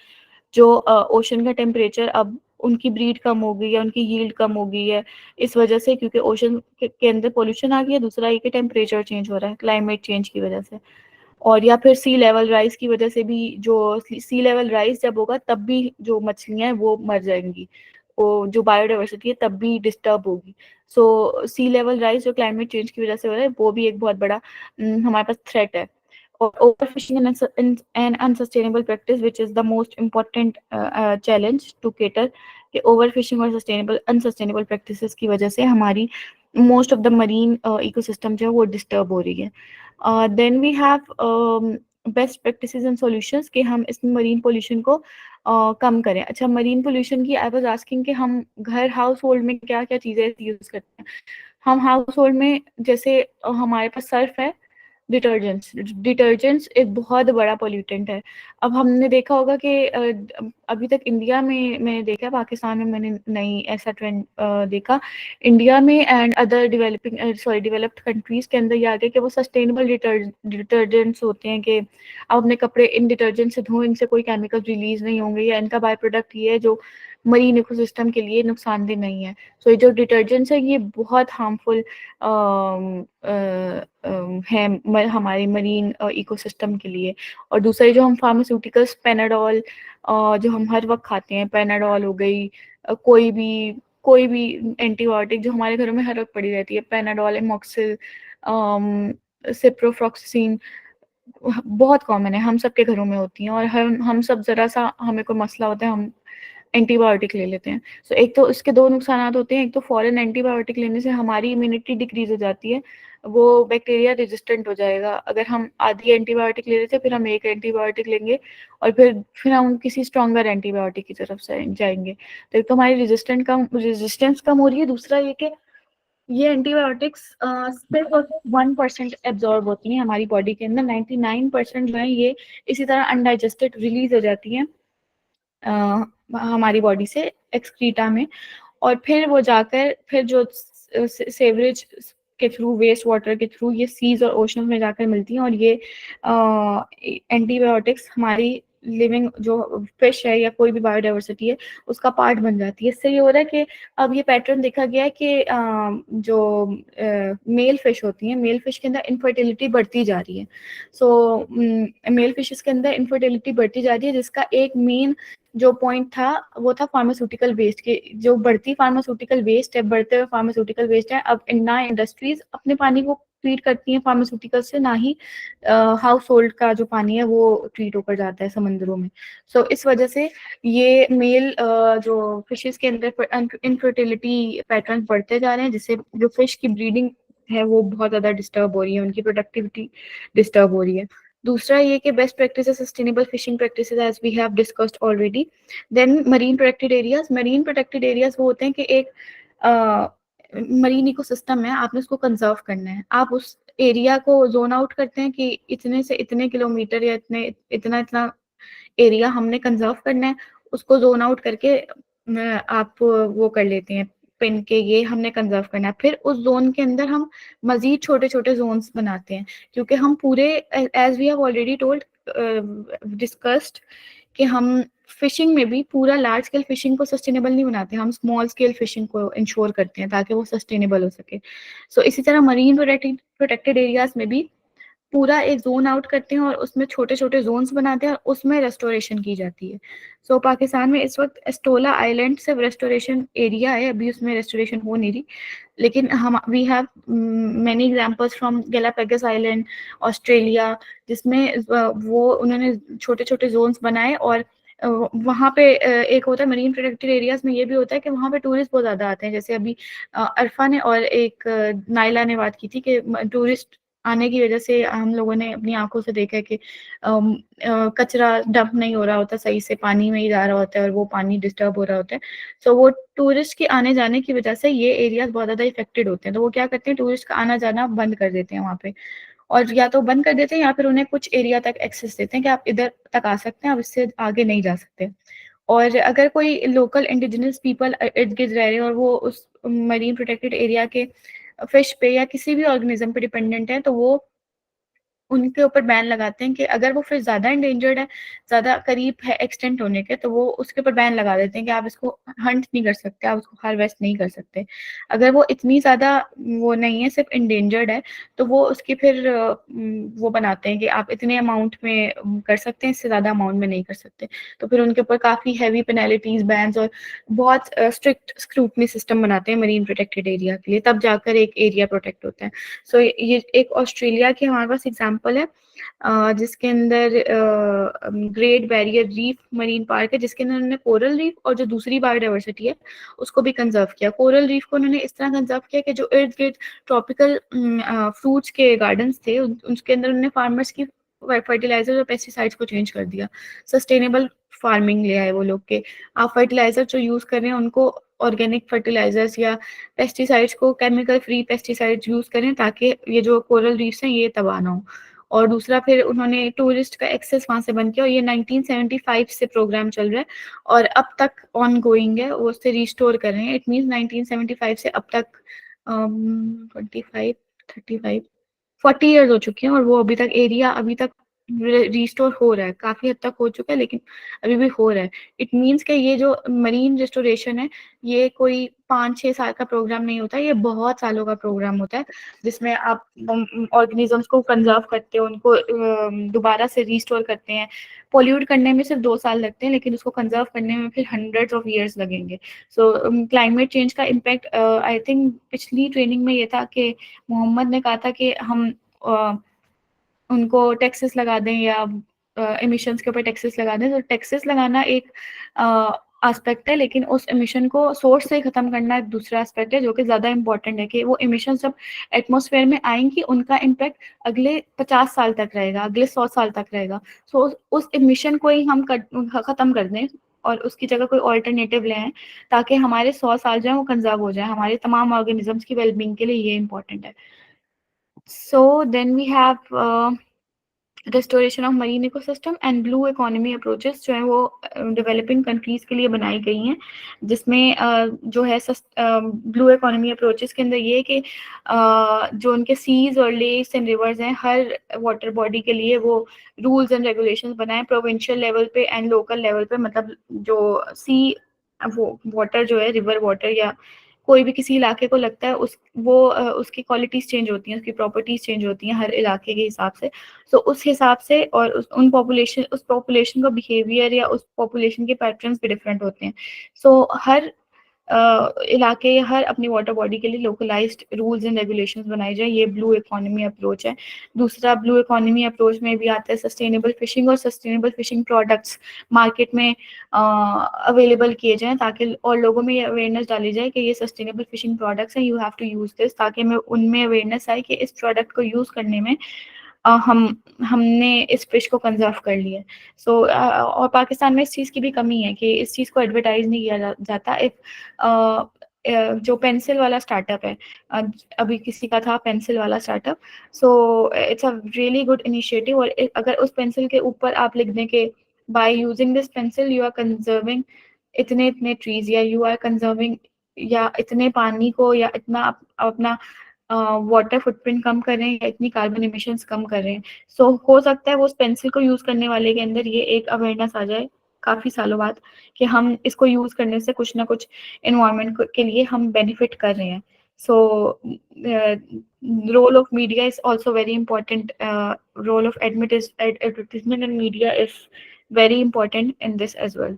जो ओशन का टेम्परेचर अब उनकी ब्रीड कम हो गई है, उनकी यील्ड कम हो गई है इस वजह से, क्योंकि ओशन के अंदर पोल्यूशन आ गया है. दूसरा ये कि टेम्परेचर चेंज हो रहा है क्लाइमेट चेंज की वजह से. और या फिर सी लेवल राइज की वजह से भी, जो सी लेवल राइज जब होगा तब भी जो मछलियां हैं वो मर जाएंगी, वो जो बायोडाइवर्सिटी है तब भी डिस्टर्ब होगी. सो सी लेवल राइज जो क्लाइमेट चेंज की वजह से हो रहा है वो भी एक बहुत बड़ा हमारे पास थ्रेट है. और overfishing and unsustainable practice, which is the most important challenge to cater, कि overfishing और unsustainable practices की वजह से हमारी most of the marine ecosystem जो है वो disturb हो रही है. Then we have best practices and solutions कि हम इस marine pollution को कम करें. अच्छा, marine pollution की I was asking कि हम घर हाउस होल्ड में क्या क्या चीज़ें यूज़ करते हैं. हम हाउस होल्ड में जैसे हमारे पास सर्फ है, डिटर्जेंट्स एक बहुत बड़ा पोल्यूटेंट है। अब हमने देखा होगा कि अभी तक इंडिया में मैंने देखा, पाकिस्तान में मैंने नहीं ऐसा ट्रेंड देखा। इंडिया में एंड अदर डेवलप्ड कंट्रीज के अंदर ये आ गया कि वो सस्टेनेबल डिटर्जेंट्स होते हैं कि आप अपने कपड़े इन डिटर्जेंट से धोएं, इनसे कोई केमिकल रिलीज नहीं होंगे, या इनका बाय प्रोडक्ट ये है जो मरीन इकोसिस्टम के लिए नुकसानदेह नहीं है। सो ये जो डिटर्जेंट्स है ये बहुत हार्मफुल है हमारे मरीन इकोसिस्टम के लिए। और दूसरा जो हम फार्मास्यूटिकल्स, पेनाडोल जो हम हर वक्त खाते हैं, पेनाडोल हो गई, कोई भी एंटीबायोटिक जो हमारे घरों में हर वक्त पड़ी रहती है, पेनाडोल, एमॉक्सिल, सिप्रोफ्लॉक्सासिन, बहुत कॉमन है, हम सबके घरों में होती हैं। और हम सब जरा सा हमें कोई मसला होता है हम एंटीबायोटिक ले लेते हैं। सो एक तो इसके दो नुकसान होते हैं, एक तो फॉरेन एंटीबायोटिक लेने से हमारी इम्यूनिटी डिक्रीज हो जाती है, वो बैक्टीरिया रेजिस्टेंट हो जाएगा। अगर हम आधी एंटीबायोटिक ले रहे थे, फिर हम एक एंटीबायोटिक लेंगे और फिर हम किसी स्ट्रॉन्गर एंटीबायोटिक की तरफ से जाएंगे, तो एक तो हमारी रेजिस्टेंस कम हो रही है। दूसरा ये कि ये एंटीबायोटिक्स सिर्फ 1% एब्जॉर्ब होती हैं हमारी बॉडी के अंदर, 99% जो है ये इसी तरह अनडाइजेस्टेड रिलीज हो जाती हैं हमारी बॉडी से एक्सक्रीटा में, और फिर वो जाकर फिर जो सेवरेज के थ्रू, वेस्ट वाटर के थ्रू ये सीज और ओशन में जाकर मिलती हैं। और ये एंटीबायोटिक्स हमारी लिविंग जो फिश है या कोई भी बायोडाइवर्सिटी है उसका पार्ट बन जाती है। इससे ये हो रहा है कि अब ये पैटर्न देखा गया है कि जो मेल फिश होती हैं, मेल फिश के अंदर इनफर्टिलिटी बढ़ती जा रही है। सो मेल फिशेस के अंदर इनफर्टिलिटी बढ़ती जा रही है, जिसका एक मेन जो पॉइंट था वो था फार्मास्यूटिकल वेस्ट के, जो बढ़ती फार्मास्यूटिकल वेस्ट है, बढ़ते हुए फार्मास्यूटिकल वेस्ट है। अब ना इंडस्ट्रीज अपने पानी को ट्रीट करती हैं फार्मास्यूटिकल से, ना ही हाउस होल्ड का जो पानी है वो ट्रीट होकर जाता है समंदरों में। सो इस वजह से ये मेल जो फिशेस के अंदर इनफर्टिलिटी पैटर्न बढ़ते जा रहे हैं, जिससे जो फिश की ब्रीडिंग है वो बहुत ज्यादा डिस्टर्ब हो रही है, उनकी प्रोडक्टिविटी डिस्टर्ब हो रही है। दूसरा ये कि best practices, sustainable fishing practices as we have discussed already. Then marine protected areas वो होते हैं कि एक मरीन इकोसिस्टम है, आपने उसको कंजर्व करना है। आप उस एरिया को जोन आउट करते हैं कि इतने से इतने किलोमीटर या इतना इतना एरिया हमने कंजर्व करना है, उसको जोन आउट करके आप वो कर लेते हैं पिन के, ये हमने कंजर्व करना है। फिर उस जोन के अंदर हम मजीद छोटे छोटे जोन्स बनाते हैं, क्योंकि हम पूरे, as we have already told discussed, कि हम फिशिंग में भी पूरा लार्ज स्केल फिशिंग को सस्टेनेबल नहीं बनाते, हम स्मॉल स्केल फिशिंग को इंश्योर करते हैं ताकि वो सस्टेनेबल हो सके। सो इसी तरह मरीन प्रोटेक्टेड एरियाज में भी पूरा एक जोन आउट करते हैं और उसमें छोटे छोटे जोन्स बनाते हैं और उसमें रेस्टोरेशन की जाती है। सो पाकिस्तान में इस वक्त एस्टोला आइलैंड सिर्फ रेस्टोरेशन एरिया है, अभी उसमें रेस्टोरेशन हो नहीं रही, लेकिन हम we have many examples from Galapagos island, Australia, जिसमें वो उन्होंने छोटे छोटे जोन्स बनाए। और वहाँ पे एक होता है मरीन प्रोटेक्टेड एरियाज में, ये भी होता है कि वहाँ पे टूरिस्ट बहुत ज़्यादा आते हैं। जैसे अभी अरफा ने और एक नाइला ने बात की थी कि टूरिस्ट आने की वजह से हम लोगों ने अपनी आंखों से देखा है कि कचरा डंप नहीं हो रहा होता सही से, पानी में ही जा रहा होता है और वो पानी डिस्टर्ब हो रहा होता है। सो वो टूरिस्ट के आने जाने की वजह से ये एरियाज बहुत ज़्यादा इफेक्टेड होते हैं, तो वो क्या करते हैं, टूरिस्ट का आना जाना बंद कर देते हैं वहाँ पे, और या तो बंद कर देते हैं या फिर उन्हें कुछ एरिया तक एक्सेस देते हैं कि आप इधर तक आ सकते हैं, आप इससे आगे नहीं जा सकते। और अगर कोई लोकल इंडिजिनस पीपल इर्द गिर्द रह रहे हैं और वो उस मरीन प्रोटेक्टेड एरिया के फिश पे या किसी भी ऑर्गेनिज्म पे डिपेंडेंट है, तो वो उनके ऊपर बैन लगाते हैं कि अगर वो फिश ज्यादा इंडेंजर्ड है, ज्यादा करीब है एक्सटेंट होने के, तो वो उसके ऊपर बैन लगा देते हैं कि आप इसको हंट नहीं कर सकते, आप उसको हार्वेस्ट नहीं कर सकते। अगर वो इतनी ज्यादा वो नहीं है, सिर्फ इंडेंजर्ड है, तो वो उसकी फिर वो बनाते हैं कि आप इतने अमाउंट में कर सकते हैं, इससे ज्यादा अमाउंट में नहीं कर सकते। तो फिर उनके ऊपर काफी हैवी पेनल्टीज, बैन्स और बहुत स्ट्रिक्ट स्क्रूटनी सिस्टम बनाते हैं मरीन प्रोटेक्टेड एरिया के लिए, तब जाकर एक एरिया प्रोटेक्ट होता है। सो ये एक ऑस्ट्रेलिया के हमारे पास एग्जाम्पल है, जिसके अंदर great barrier reef marine park है, जिसके अंदर उन्होंने कोरल रीफ और जो दूसरी बायोडाइवर्सिटी है उसको भी कंजर्व किया। कोरल रीफ को उन्होंने इस तरह कंजर्व किया कि जो इर्द गिर्द ट्रॉपिकल फ्रूट्स के गार्डन्स थे उसके अंदर उन्होंने फार्मर्स की फर्टिलाइजर और पेस्टिसाइड्स को चेंज कर दिया। सस्टेनेबल फार्मिंग ले आए वो लोग के, आप फर्टिलाइजर जो यूज कर रहे हैं उनको ऑर्गेनिक फर्टिलाइजर्स या पेस्टिसाइड्स को केमिकल फ्री पेस्टिसाइड्स यूज करें ताकि ये जो कोरल रीफ्स हैं ये तबाह ना हो। और दूसरा फिर उन्होंने टूरिस्ट का एक्सेस वहां से बंद किया और ये 1975 से प्रोग्राम चल रहा है और अब तक ऑन गोइंग है, वो उससे रिस्टोर कर रहे हैं। इट मीन्स 1975 से अब तक 25 35 40 ईयर्स हो चुके हैं और वो अभी तक एरिया अभी तक रिस्टोर हो रहा है, काफी हद तक हो चुका है लेकिन अभी भी हो रहा है। इट मीन्स कि ये जो मरीन रिस्टोरेशन है ये कोई 5-6 साल का प्रोग्राम नहीं होता, ये बहुत सालों का प्रोग्राम होता है जिसमें आप ऑर्गेनिजम्स को कंजर्व करते हो, उनको दोबारा से रिस्टोर करते हैं। पोल्यूट करने में सिर्फ 2 साल लगते हैं लेकिन उसको कंजर्व करने में फिर हंड्रेड्स ऑफ ईयर्स लगेंगे। सो क्लाइमेट चेंज का इम्पैक्ट आई थिंक पिछली ट्रेनिंग में ये था कि मोहम्मद ने कहा था कि हम उनको टैक्सेस लगा दें या एमिशंस के ऊपर टैक्सेस लगा दें। तो टैक्सेस लगाना एक एस्पेक्ट है लेकिन उस एमिशन को सोर्स से खत्म करना एक दूसरा एस्पेक्ट है जो कि ज़्यादा इंपॉर्टेंट है कि वो एमिशन जब एटमॉस्फेयर में आएंगी उनका इम्पैक्ट अगले 50 साल तक रहेगा, अगले 100 साल तक रहेगा। सो उस एमिशन को ही हम ख़त्म कर दें और उसकी जगह कोई ऑल्टरनेटिव ले आएं ताकि हमारे 100 साल जो है वो कंजर्व हो जाए, हमारे तमाम ऑर्गेनिजम्स की वेलबींग के लिए ये इंपॉर्टेंट है। So then we have restoration of marine ecosystem and blue economy approaches जो है वो डेवलपिंग कंट्रीज के लिए बनाई गई हैं, जिसमें जो है ब्लू इकोनॉमी अप्रोचेस के अंदर ये है कि जो उनके सीज और लेक्स एंड रिवर्स हैं हर वाटर बॉडी के लिए वो रूल्स एंड रेगुलेशंस बनाए प्रोविंशियल लेवल पे एंड लोकल लेवल पे। मतलब जो सी वो वाटर जो है रिवर वाटर या कोई भी किसी इलाके को लगता है उसकी क्वालिटीज चेंज होती हैं, उसकी प्रॉपर्टीज चेंज होती हैं हर इलाके के हिसाब से। सो उस हिसाब से और उस पॉपुलेशन का बिहेवियर या उस पॉपुलेशन के पैटर्न्स भी डिफरेंट होते हैं। सो हर इलाके या हर अपनी वाटर बॉडी के लिए लोकलाइज्ड रूल्स एंड रेगुलेशंस बनाए जाए, ये ब्लू इकोनॉमी अप्रोच है। दूसरा ब्लू इकोनॉमी अप्रोच में भी आता है सस्टेनेबल फिशिंग और सस्टेनेबल फिशिंग प्रोडक्ट्स मार्केट में अवेलेबल किए जाएं ताकि और लोगों में ये अवेयरनेस डाली जाए कि ये सस्टेनेबल फिशिंग प्रोडक्ट्स हैं, you have to use this, ताकि मैं उनमें अवेयरनेस आए कि इस प्रोडक्ट को यूज करने में हमने इस फिश को कंजर्व कर लिया है। सो और पाकिस्तान में इस चीज़ की भी कमी है कि इस चीज़ को एडवर्टाइज नहीं किया जाता। जो पेंसिल वाला स्टार्टअप है, अभी किसी का था पेंसिल वाला startup, so it's a really good initiative. और अगर उस पेंसिल के ऊपर आप लिख दें कि by using this pencil you are conserving इतने इतने ट्रीज या यू आर कंजर्विंग या इतने पानी को या इतना अपना वाटर फुटप्रिंट कम कर रहे हैं या इतनी कार्बन एमिशंस कम कर रहे हैं। सो हो सकता है वो उस पेंसिल को यूज करने वाले के अंदर ये एक अवेयरनेस आ जाए काफी सालों बाद कि हम इसको यूज करने से कुछ ना कुछ एनवायरनमेंट के लिए हम बेनिफिट कर रहे हैं। So role of media is also very important, role of advertisement and media is very important in this as well.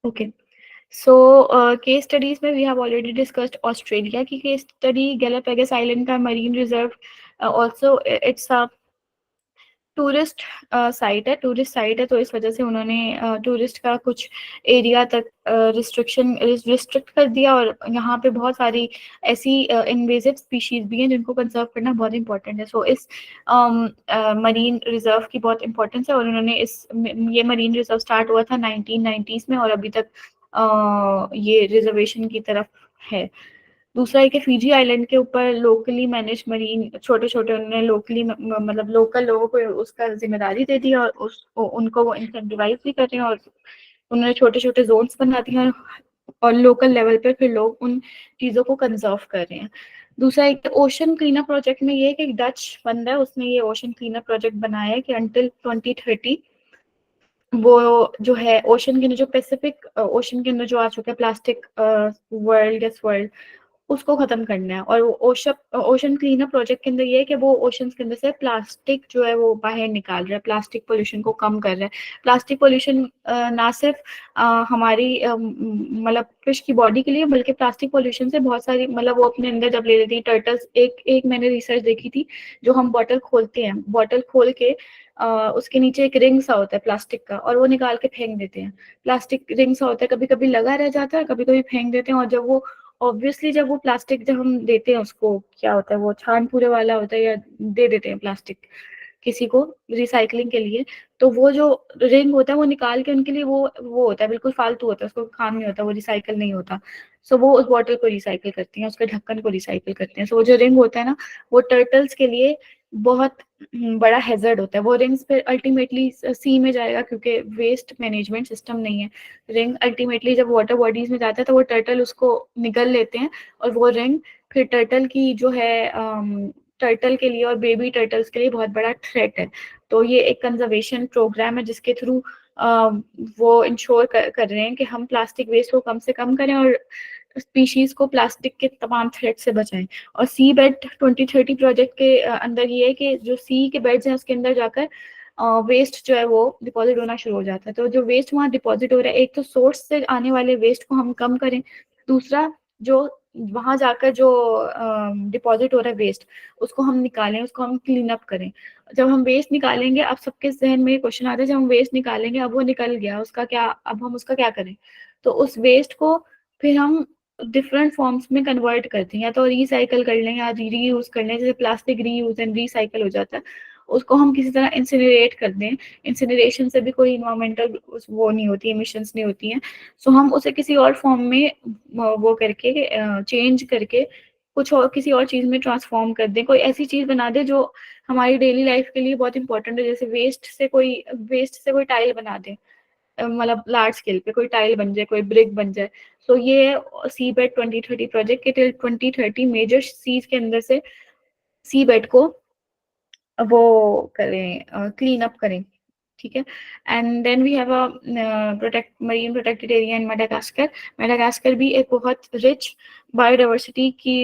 Okay. So case studies में we have already discussed Australia की case study, Galapagos Island का marine reserve, also it's a tourist site है, तो इस वजह से उन्होंने tourist का कुछ एरिया तक रिस्ट्रिक्ट कर दिया और यहाँ पे बहुत सारी ऐसी इन्वेजिव स्पीशीज भी हैं जिनको कंजर्व करना बहुत इंपॉर्टेंट है। सो इस मरीन रिजर्व की बहुत इंपॉर्टेंस है और उन्होंने ये मरीन रिजर्व स्टार्ट हुआ था 1990s में और अभी तक ये रिजर्वेशन की तरफ है। दूसरा है कि फिजी आइलैंड के ऊपर लोकली मैनेज मरीन छोटे छोटे उन्होंने लोकली मतलब लोकल लोगों को उसका जिम्मेदारी दे दी और उनको वो इंसेंटिवाइज भी कर रहे हैं और उन्होंने छोटे छोटे जोन्स बना दिए और लोकल लेवल पे फिर लोग उन चीज़ों को कंजर्व कर रहे हैं। दूसरा एक ओशन क्लीनअप प्रोजेक्ट में ये है कि एक डच बंदा है उसने ये ओशन क्लीनअप प्रोजेक्ट बनाया है कि अंटिल 2030 वो जो है ओशन के अंदर जो पैसिफिक ओशन के अंदर जो आ चुका है प्लास्टिक वर्ल्ड गैस वर्ल्ड उसको खत्म करना है। और ओशन क्लीनअप प्रोजेक्ट के अंदर ये है कि वो ओशंस के अंदर से प्लास्टिक जो है वो बाहर निकाल रहा है, प्लास्टिक पोल्यूशन को कम कर रहा है। प्लास्टिक पोल्यूशन ना सिर्फ हमारी मतलब फिश की बॉडी के लिए बल्कि प्लास्टिक पोल्यूशन से बहुत सारी मतलब वो अपने अंदर जब ले लेती हैं टर्टल्स। एक मैंने रिसर्च देखी थी, जो हम बॉटल खोलते हैं, बॉटल खोल के उसके नीचे एक रिंग सा होता है प्लास्टिक का और वो निकाल के फेंक देते हैं। प्लास्टिक रिंग सा होता है, कभी कभी लगा रह जाता है, कभी कभी फेंक देते हैं और जब वो ऑब्वियसली जब वो प्लास्टिक जब हम देते हैं उसको क्या होता है वो छान पूरे वाला होता है या दे देते हैं प्लास्टिक, किसी को रिसाइकलिंग के लिए, तो वो जो रिंग होता है वो निकाल के उनके लिए वो होता है, बिल्कुल फालतू होता है, उसको काम नहीं होता, वो रिसाइकल नहीं होता। सो वो उस बॉटल को रिसाइकिल करती हैं, उसके ढक्कन को रिसाइकिल करते हैं। सो वो जो रिंग होता है ना, वो टर्टल्स के लिए बहुत बड़ा हैजर्ड होता है। वो रिंग्स फिर अल्टीमेटली सी में जाएगा, क्योंकि वेस्ट मैनेजमेंट सिस्टम नहीं है। रिंग अल्टीमेटली जब वाटर बॉडीज में जाता है तो वो टर्टल उसको निगल लेते हैं, और वो रिंग फिर टर्टल की जो है टर्टल के लिए और बेबी टर्टल्स के लिए बहुत बड़ा थ्रेट है। तो ये एक कंजर्वेशन प्रोग्राम है जिसके थ्रू वो इंश्योर कर रहे हैं कि हम प्लास्टिक वेस्ट को कम से कम करें और स्पीशीज को प्लास्टिक के तमाम थ्रेट से बचाएं। और सी बेड 2030 प्रोजेक्ट के अंदर ये है कि जो सी के बेड्स हैं उसके अंदर जाकर वेस्ट जो है वो डिपॉजिट होना शुरू हो जाता है। तो जो वेस्ट वहाँ डिपॉजिट हो रहा है, एक तो सोर्स से आने वाले वेस्ट को हम कम करें, दूसरा जो वहां जाकर जो डिपॉजिट हो रहा है वेस्ट, उसको हम निकालें, उसको हम क्लीन अप करें। जब हम वेस्ट निकालेंगे, अब सबके जहन में क्वेश्चन आता है, जब हम वेस्ट निकालेंगे, अब वो निकल गया, उसका क्या, अब हम उसका क्या करें? तो उस वेस्ट को फिर हम डिफरेंट फॉर्म्स में कन्वर्ट करते हैं, या तो रिसाइकल कर लें या रीयूज कर लें, जैसे प्लास्टिक रीयूज एंड रिसाइकल हो जाता है, उसको हम किसी तरह इंसिनरेट कर दें। इंसिनरेशन से भी कोई इन्वायरमेंटल वो नहीं होती, एमिशंस नहीं होती हैं। सो हम उसे किसी और फॉर्म में वो करके चेंज करके कुछ और किसी और चीज में ट्रांसफॉर्म कर दें, कोई ऐसी चीज बना दे जो हमारी डेली लाइफ के लिए बहुत इंपॉर्टेंट है। जैसे वेस्ट से कोई टाइल बना दे, मतलब लार्ज स्केल पे कोई टाइल बन जाए, कोई ब्रिक बन जाए। सो ये सी बेड 2030 प्रोजेक्ट के टिल 2030 मेजर सीज के अंदर से सी बेड को वो करें, क्लीन अप करें। ठीक है। And then we have a protect marine protected area in Madagascar. Madagascar भी एक बहुत रिच बायोडाइवर्सिटी की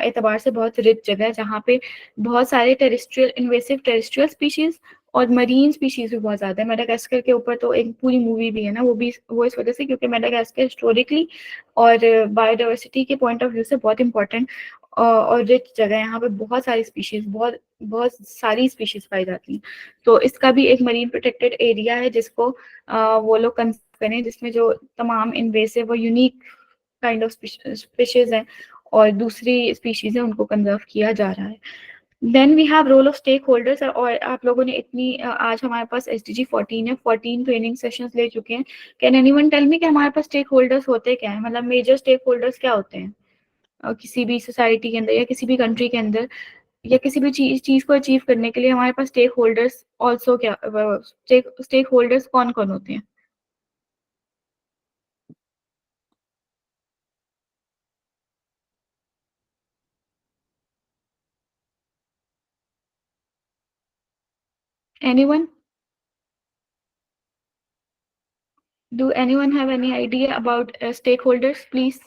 एतबार से बहुत रिच जगह है, जहाँ पे बहुत सारे टेरेस्ट्रियल इन्वेसिव टेरेस्ट्रियल स्पीशीज और मरीन स्पीशीज भी बहुत ज्यादा है। मेडागास्कर के ऊपर तो एक पूरी मूवी भी है ना, वो इस वजह से क्योंकि मेडागास्कर हिस्टोरिकली और बायोडाइवर्सिटी के पॉइंट ऑफ व्यू से बहुत इंपॉर्टेंट और रिच जगह है। यहाँ पे बहुत सारी स्पीशीज बहुत बहुत सारी स्पीशीज पाई जाती हैं। तो इसका भी एक मरीन प्रोटेक्टेड एरिया है जिसको वो लोग कंजर्व करें, जिसमें जो तमाम इन्वेसिव और यूनिक काइंड ऑफ स्पीशीज हैं और दूसरी स्पीशीज हैं उनको कंजर्व किया जा रहा है। Then we have role of stakeholders. और आप लोगों ने इतनी आज हमारे पास SDG 14 है, 14 ट्रेनिंग सेशंस ले चुके हैं। कैन एनीवन टेल मी कि हमारे पास स्टेक होल्डर्स होते क्या है, मतलब मेजर स्टेक होल्डर्स क्या होते हैं किसी भी सोसाइटी के अंदर या किसी भी कंट्री के अंदर, या किसी भी चीज को अचीव करने के लिए हमारे पास स्टेक होल्डर्स ऑल्सो क्या, स्टेक होल्डर्स कौन कौन होते हैं? Anyone? Do anyone have any idea about stakeholders, please?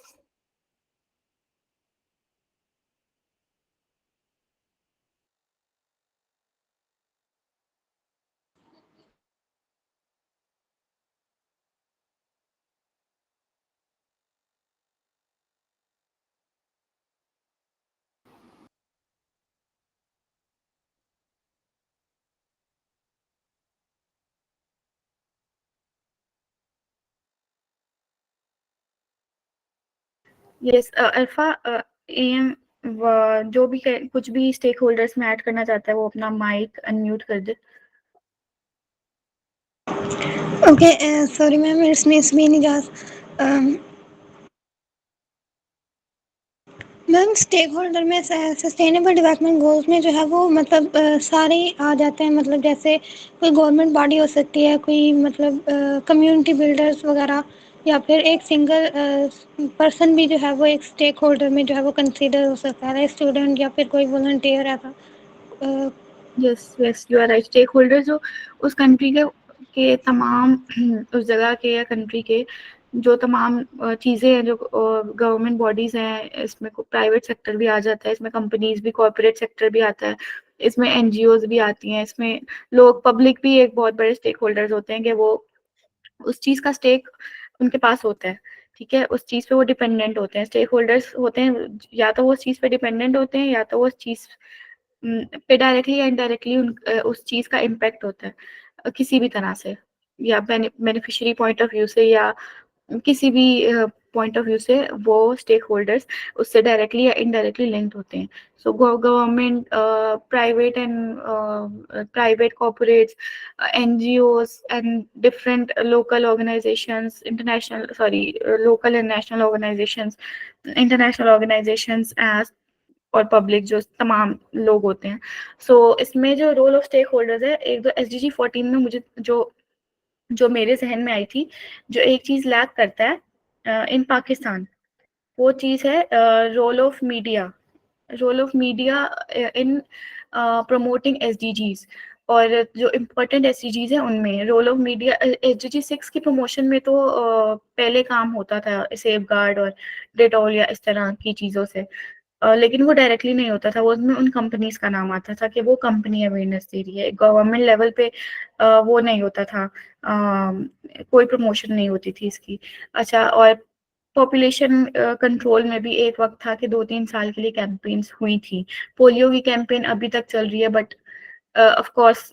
Yes, alpha AM जो भी कुछ भी स्टेक होल्डर्स में ऐड करना चाहता है वो अपना माइक अनम्यूट कर दे। ओके, सॉरी मैम, इसमें इसमें निजात। मैम स्टेक होल्डर में सस्टेनेबल डेवलपमेंट गोल्स में जो है वो मतलब सारे ही आ जाते हैं, मतलब जैसे कोई गवर्नमेंट बॉडी हो सकती है, कोई मतलब कम्युनिटी बिल्डर्स वगैरह, या फिर एक सिंगल पर्सन भी जो है वो एक स्टेक होल्डर में जो है वो कंसीडर हो सकता है, स्टूडेंट या फिर कोई वॉलंटियर ऐसा। Yes yes, you are right. Stakeholder जो उस कंट्री के तमाम उस जगह के या कंट्री के जो तमाम चीज़ें हैं, जो गवर्नमेंट बॉडीज हैं, इसमें प्राइवेट सेक्टर भी आ जाता है, इसमें कंपनीज भी, कॉर्पोरेट सेक्टर भी आता है, इसमें NGOs भी आती हैं, इसमें लोग पब्लिक भी एक बहुत बड़े स्टेक होल्डर्स होते हैं कि वो उस चीज़ का स्टेक उनके पास होता है। ठीक है, उस चीज़ पे वो डिपेंडेंट होते हैं। स्टेक होल्डर्स होते हैं, या तो वो उस चीज़ पे डिपेंडेंट होते हैं, या तो वो उस चीज़ पे डायरेक्टली या इनडायरेक्टली उस चीज़ का इम्पैक्ट होता है किसी भी तरह से, या बेनिफिशियरी पॉइंट ऑफ व्यू से, या किसी भी पॉइंट ऑफ व्यू से वो स्टेक होल्डर्स उससे डायरेक्टली या इनडायरेक्टली लिंक्ड होते हैं. So government, private and private corporates, NGOs and different local organizations, local and national organizations, international organizations as और पब्लिक जो तमाम लोग होते हैं. सो इसमें जो रोल ऑफ स्टेक होल्डर्स है, एक तो SDG 14 में मुझे जो मेरे जहन में आई थी, जो एक चीज लैक करता है इन पाकिस्तान, वो चीज है role of media in promoting SDGs. और जो इम्पोर्टेंट SDGs है उनमें रोल ऑफ मीडिया, SDG 6 की प्रमोशन में तो पहले काम होता था सेफ गार्ड और डेटॉल या इस तरह की चीज़ों से, लेकिन वो डायरेक्टली नहीं होता था, वो उसमें उन कंपनीज का नाम आता था कि वो कंपनी अवेयरनेस दे रही है. गवर्नमेंट लेवल पे वो नहीं होता था, कोई प्रमोशन नहीं होती थी इसकी. अच्छा, और पॉपुलेशन कंट्रोल में भी एक वक्त था कि 2-3 साल के लिए कैंपेन्स हुई थी. पोलियो की कैंपेन अभी तक चल रही है, बट ऑफ कोर्स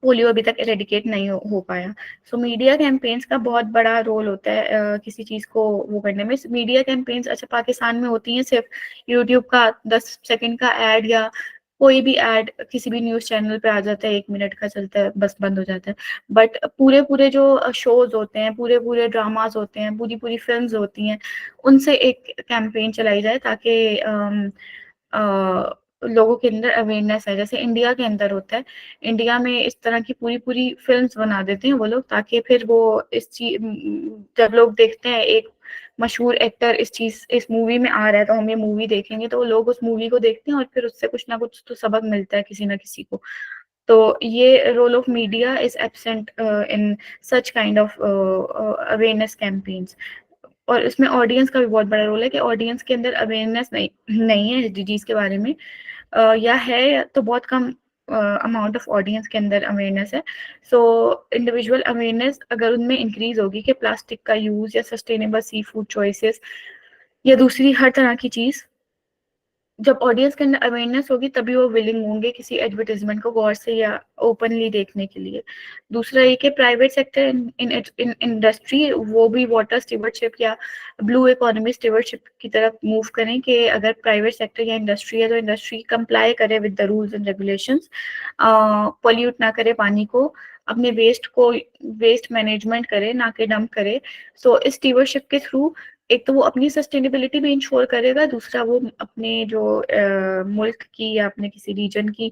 पोलियो अभी तक एरेडिकेट नहीं हो पाया. सो मीडिया कैंपेन्स का बहुत बड़ा रोल होता है किसी चीज़ को वो करने में. मीडिया कैंपेन्स अच्छा पाकिस्तान में होती हैं सिर्फ यूट्यूब का 10 सेकंड का एड, या कोई भी एड किसी भी न्यूज़ चैनल पे आ जाता है, 1 मिनट का चलता है, बस बंद हो जाता है. बट पूरे जो शोज होते हैं, पूरे ड्रामाज होते हैं, पूरी फिल्म्स होती हैं, उनसे एक कैंपेन चलाई जाए ताकि लोगों के अंदर अवेयरनेस है. जैसे इंडिया के अंदर होता है, इंडिया में इस तरह की पूरी फिल्म्स बना देते हैं वो लोग, ताकि फिर वो इस चीज, जब लोग देखते हैं एक मशहूर एक्टर इस मूवी में आ रहा है तो हम ये मूवी देखेंगे, तो लोग उस मूवी को देखते हैं और फिर उससे कुछ ना कुछ तो सबक मिलता है किसी ना किसी को. तो ये role of media is absent in such kind of awareness campaigns. और इसमें ऑडियंस का भी बहुत बड़ा रोल है कि ऑडियंस के अंदर अवेयरनेस नहीं है SDGs के बारे में, या है तो बहुत कम अमाउंट ऑफ ऑडियंस के अंदर अवेयरनेस है. सो इंडिविजुअल अवेयरनेस अगर उनमें इंक्रीज होगी कि प्लास्टिक का यूज या सस्टेनेबल सी फूड चॉइसेस या दूसरी हर तरह की चीज, जब ऑडियंस के अंदर अवेयरनेस होगी तभी वो विलिंग होंगे किसी एडवर्टाइजमेंट को गौर से या ओपनली देखने के लिए. दूसरा ये कि प्राइवेट सेक्टर इन इंडस्ट्री वो भी वाटर स्टीवर्डशिप या ब्लू इकोनॉमी स्टीवर्डशिप की तरफ मूव करें कि अगर प्राइवेट सेक्टर या इंडस्ट्री है तो इंडस्ट्री कंप्लाई करे with the rules and regulations, pollute ना करे पानी को, अपने वेस्ट मैनेजमेंट करे ना कि डंप करे. सो इस स्टीवर्डशिप के थ्रू एक तो वो अपनी सस्टेनेबिलिटी भी इंश्योर करेगा, दूसरा वो अपने जो मुल्क की या अपने किसी रीजन की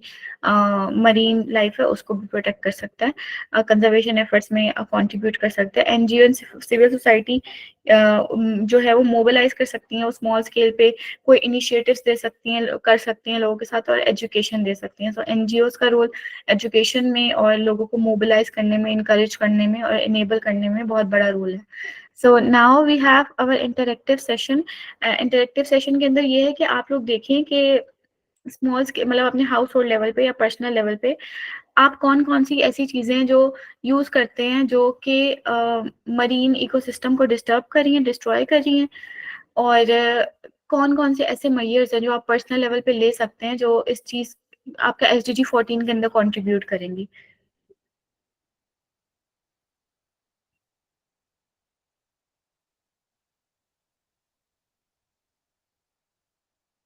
मरीन लाइफ है उसको भी प्रोटेक्ट कर सकता है, कंजर्वेशन एफर्ट्स में कंट्रीब्यूट कर सकता है. NGO एंड सिविल सोसाइटी जो है वो मोबिलाइज कर सकती हैं, वो स्मॉल स्केल पे कोई इनिशिएटिव्स दे सकती हैं, कर सकती हैं लोगों के साथ, और एजुकेशन दे सकती हैं. सो NGOs का रोल एजुकेशन में और लोगों को मोबिलाइज करने में, इनकरेज करने में और इनेबल करने में बहुत बड़ा रोल है. So now we have our interactive session. Interactive session के अंदर ये है कि आप लोग देखें कि स्मॉल स्केल मतलब अपने हाउस होल्ड लेवल पे या पर्सनल लेवल पे आप कौन कौन सी ऐसी चीजें हैं जो यूज करते हैं जो कि मरीन इकोसिस्टम को डिस्टर्ब कर रही हैं, डिस्ट्रॉय कर रही हैं, और कौन कौन से ऐसे मेजर्स हैं जो आप पर्सनल लेवल पे ले सकते हैं जो इस चीज आपका SDG 14 के अंदर कंट्रीब्यूट करेंगी.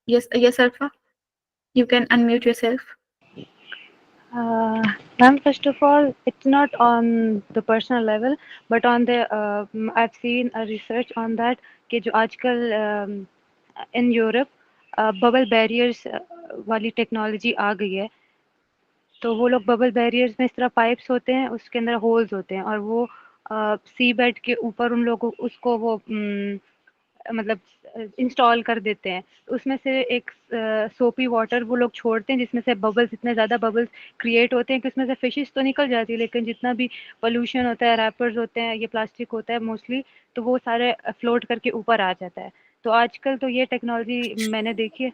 Yes, Arfa, you can unmute yourself. Ma'am, first of all, it's not on the personal level, but on the I've seen a research on that कि जो आजकल in Europe bubble barriers वाली technology आ गई है, तो वो लोग बबल बैरियर्स में इस तरह पाइप्स होते हैं, उसके अंदर होल्स होते हैं, और वो सी बेड के ऊपर उन लोगों उसको वो मतलब इंस्टॉल कर देते हैं. उसमें से एक सोपी वाटर वो लोग छोड़ते हैं जिसमें से बबल्स, इतने ज़्यादा बबल्स क्रिएट होते हैं कि उसमें से फिशेस तो निकल जाती है, लेकिन जितना भी पोल्यूशन होता है, रैपर्स होते हैं, ये प्लास्टिक होता है मोस्टली, तो वो सारे फ्लोट करके ऊपर आ जाता है. तो आजकल तो ये टेक्नोलॉजी मैंने देखी है,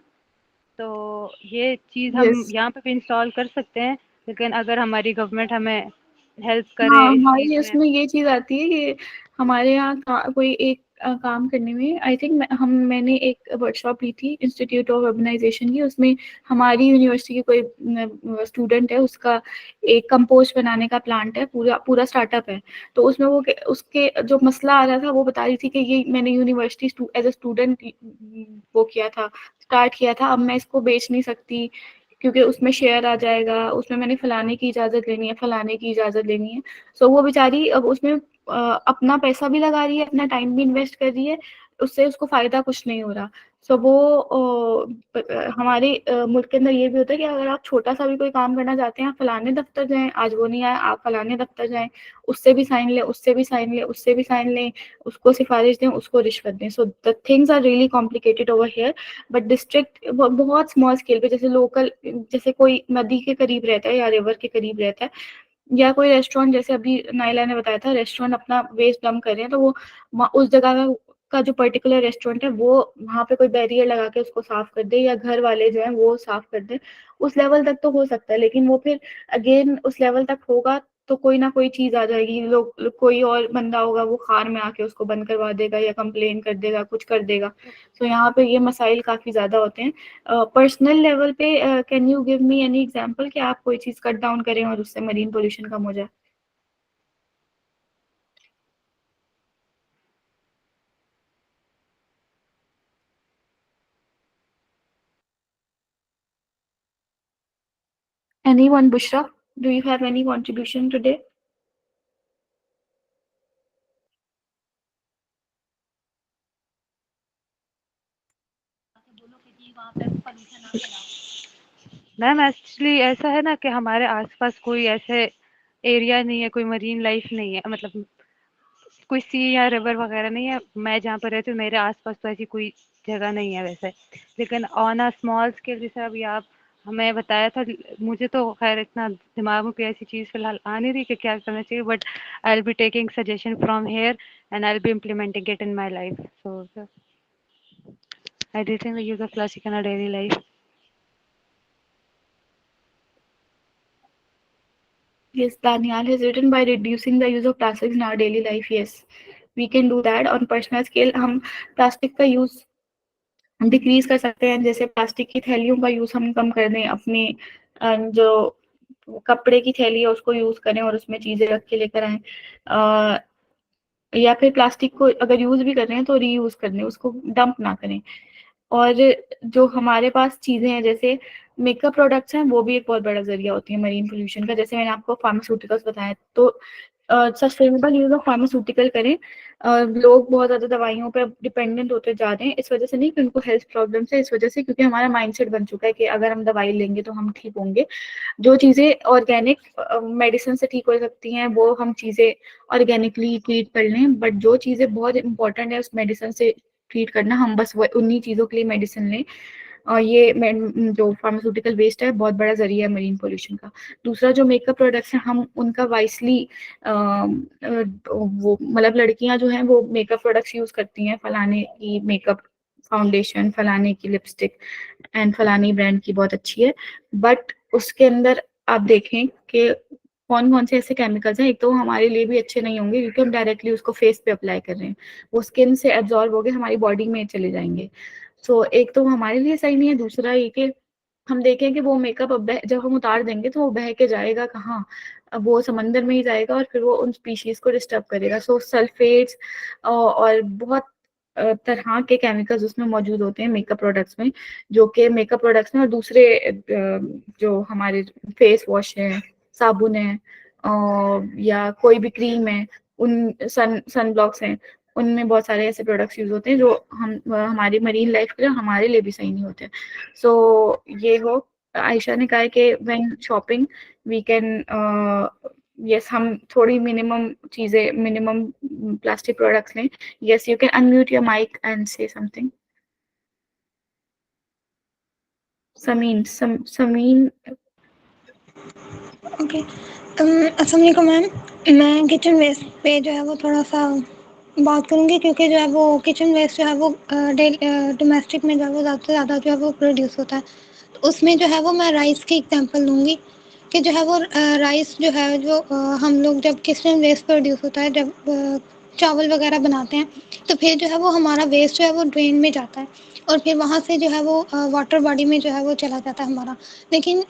तो ये चीज़ हम Yes. यहाँ पे भी इंस्टॉल कर सकते हैं, लेकिन अगर हमारी गवर्नमेंट हमें हेल्प हाँ, करे इस हमारी चीज़ में. उसमें ये चीज आती है कि हमारे यहाँ कोई एक काम करने में आई थिंक मैंने एक वर्कशॉप ली थी इंस्टीट्यूट ऑफ अर्बनाइजेशन की। उसमें हमारी यूनिवर्सिटी की कोई स्टूडेंट है, उसका एक कंपोस्ट बनाने का प्लांट है, पूरा पूरा स्टार्टअप है। तो उसमें वो उसके जो मसला आ रहा था वो बता रही थी कि ये मैंने यूनिवर्सिटी एज ए स्टूडेंट वो किया था, स्टार्ट किया था, अब मैं इसको बेच नहीं सकती क्योंकि उसमें शेयर आ जाएगा, उसमें मैंने फलाने की इजाजत लेनी है, फलाने की इजाजत लेनी है। सो वो बेचारी अब उसमें अपना पैसा भी लगा रही है, अपना टाइम भी इन्वेस्ट कर रही है, उससे उसको फायदा कुछ नहीं हो रहा। सो वो हमारे मुल्क के अंदर ये भी होता है कि अगर आप छोटा सा भी कोई काम करना चाहते हैं, आप फलाने दफ्तर जाएं, आज वो नहीं आया, आप फलाने दफ्तर जाएं, उससे भी साइन लें, उससे भी साइन लें, उससे भी साइन लें, उसको सिफारिश दें, उसको रिश्वत दें। So the things are really complicated over here. But district बहुत स्मॉल स्केल पे, जैसे लोकल, जैसे कोई नदी के करीब रहता है या रिवर के करीब रहता है, या कोई रेस्टोरेंट, जैसे अभी नाइला ने बताया था रेस्टोरेंट अपना वेस्ट डंप कर रहे हैं, तो वो उस जगह का जो पर्टिकुलर रेस्टोरेंट है वो वहां पे कोई बैरियर लगा के उसको साफ कर दे, या घर वाले जो है वो साफ कर दे। उस लेवल तक तो हो सकता है, लेकिन वो फिर अगेन उस लेवल तक होगा तो कोई ना कोई चीज आ जाएगी, कोई और बंदा होगा वो खार में आके उसको बंद करवा देगा या कंप्लेन कर देगा, कुछ कर देगा। तो यहाँ पे ये मसाइल काफी ज्यादा होते हैं। पर्सनल लेवल पे can you give me any example कि आप कोई चीज कट डाउन करें और उससे मरीन पोल्यूशन कम हो जाए? Anyone, Bushra, do you have any contribution today? Ma'am actually ऐसा है ना कि हमारे आसपास कोई ऐसे एरिया नहीं है, कोई मरीन लाइफ नहीं है, मतलब कोई सी या रिवर वगैरह नहीं है। मैं जहाँ पर रहती हूँ मेरे आसपास तो ऐसी कोई जगह नहीं है वैसे। लेकिन ऑन अ स्मॉल स्केल जैसे अभी आप हमें बताया था, मुझे तो खैर इतना दिमाग में कोई ऐसी चीज़ फिलहाल आ नहीं रही कि क्या करना चाहिए, but I will be taking suggestion from here and I will be implementing it in my life. So reducing the use of plastic in our daily life. Yes, Daniel has written by reducing the use of plastics in our daily life. Yes, we can do that on personal scale. हम plastic का use decrease कर सकते हैं, जैसे plastic की थैलियों का use हम कम कर दें, अपने जो कपड़े की थैली है उसको यूज करें और उसमें चीजें रख के लेकर आए, या फिर प्लास्टिक को अगर यूज भी कर रहे हैं तो रीयूज कर लें, उसको डंप ना करें। और जो हमारे पास चीजें हैं जैसे मेकअप प्रोडक्ट्स हैं, वो भी एक बहुत बड़ा जरिया होती है मरीन पोल्यूशन का। जैसे मैंने आपको फार्मास्यूटिकल्स बताया, तो सस्टेनेबल यूज ऑफ फार्मास्यूटिकल करें। लोग बहुत ज्यादा दवाइयों पर डिपेंडेंट होते जा रहे हैं, इस वजह से नहीं कि उनको हेल्थ प्रॉब्लम्स है, इस वजह से क्योंकि हमारा माइंडसेट बन चुका है कि अगर हम दवाई लेंगे तो हम ठीक होंगे। जो चीजें ऑर्गेनिक मेडिसिन से ठीक हो सकती हैं वो हम चीजें ऑर्गेनिकली ट्रीट कर लें, बट जो चीजें बहुत इंपॉर्टेंट है उस मेडिसिन से ट्रीट करना, हम बस उन्हीं चीजों के लिए मेडिसिन लें। और ये जो फार्मास्यूटिकल वेस्ट है बहुत बड़ा जरिया है मरीन पोल्यूशन का। दूसरा, जो मेकअप प्रोडक्ट्स हैं हम उनका वाइसली वो मतलब लड़कियां जो हैं वो मेकअप प्रोडक्ट्स यूज करती हैं, फलाने की मेकअप फाउंडेशन, फलाने की लिपस्टिक एंड फलानी ब्रांड की बहुत अच्छी है, बट उसके अंदर आप देखें कि कौन कौन से ऐसे केमिकल्स हैं। एक तो वो हमारे लिए भी अच्छे नहीं होंगे क्योंकि हम डायरेक्टली उसको फेस पे अप्लाई कर रहे हैं, वो स्किन से एब्जॉर्ब होकर हमारी बॉडी में चले जाएंगे। सो एक तो वो हमारे लिए सही नहीं है। दूसरा ये कि हम देखें कि वो मेकअप अब जब हम उतार देंगे तो वो बह के जाएगा कहाँ? अब वो समंदर में ही जाएगा और फिर वो उन स्पीशीज को डिस्टर्ब करेगा। सो सल्फेट्स और बहुत तरह के केमिकल्स उसमें मौजूद होते हैं मेकअप प्रोडक्ट्स में, जो कि मेकअप प्रोडक्ट्स में और दूसरे जो हमारे फेस वॉश है, साबुन है, या कोई भी क्रीम है, उन सन ब्लॉक्स हैं, उनमें बहुत सारे ऐसे प्रोडक्ट्स यूज होते हैं जो हमारी मरीन लाइफ के लिए हमारे लिए भी सही नहीं होते। सो ये हो, आयशा ने कहा है कि when shopping we can, yes, हम थोड़ी मिनिमम चीजें, मिनिमम प्लास्टिक प्रोडक्ट्स लें। Yes, you can unmute your mic and say something. Sameen. Okay, अस्सलाम वालेकुम मैम। मैं किचन वेस्ट पे जो है वो थोड़ा सा बात करूँगी, क्योंकि जो है वो किचन वेस्ट जो है वो डोमेस्टिक में जो है वो ज़्यादा से ज़्यादा जो है वो प्रोड्यूस होता है। तो उसमें जो है वो मैं राइस की एग्जांपल दूँगी कि जो है वो राइस जो है जो हम लोग जब किचन वेस्ट प्रोड्यूस होता है, जब चावल वगैरह बनाते हैं, तो फिर जो है वो हमारा वेस्ट जो है वो ड्रेन में जाता है और फिर वहाँ से जो है वो वाटर बॉडी में जो है वो चला जाता है हमारा। लेकिन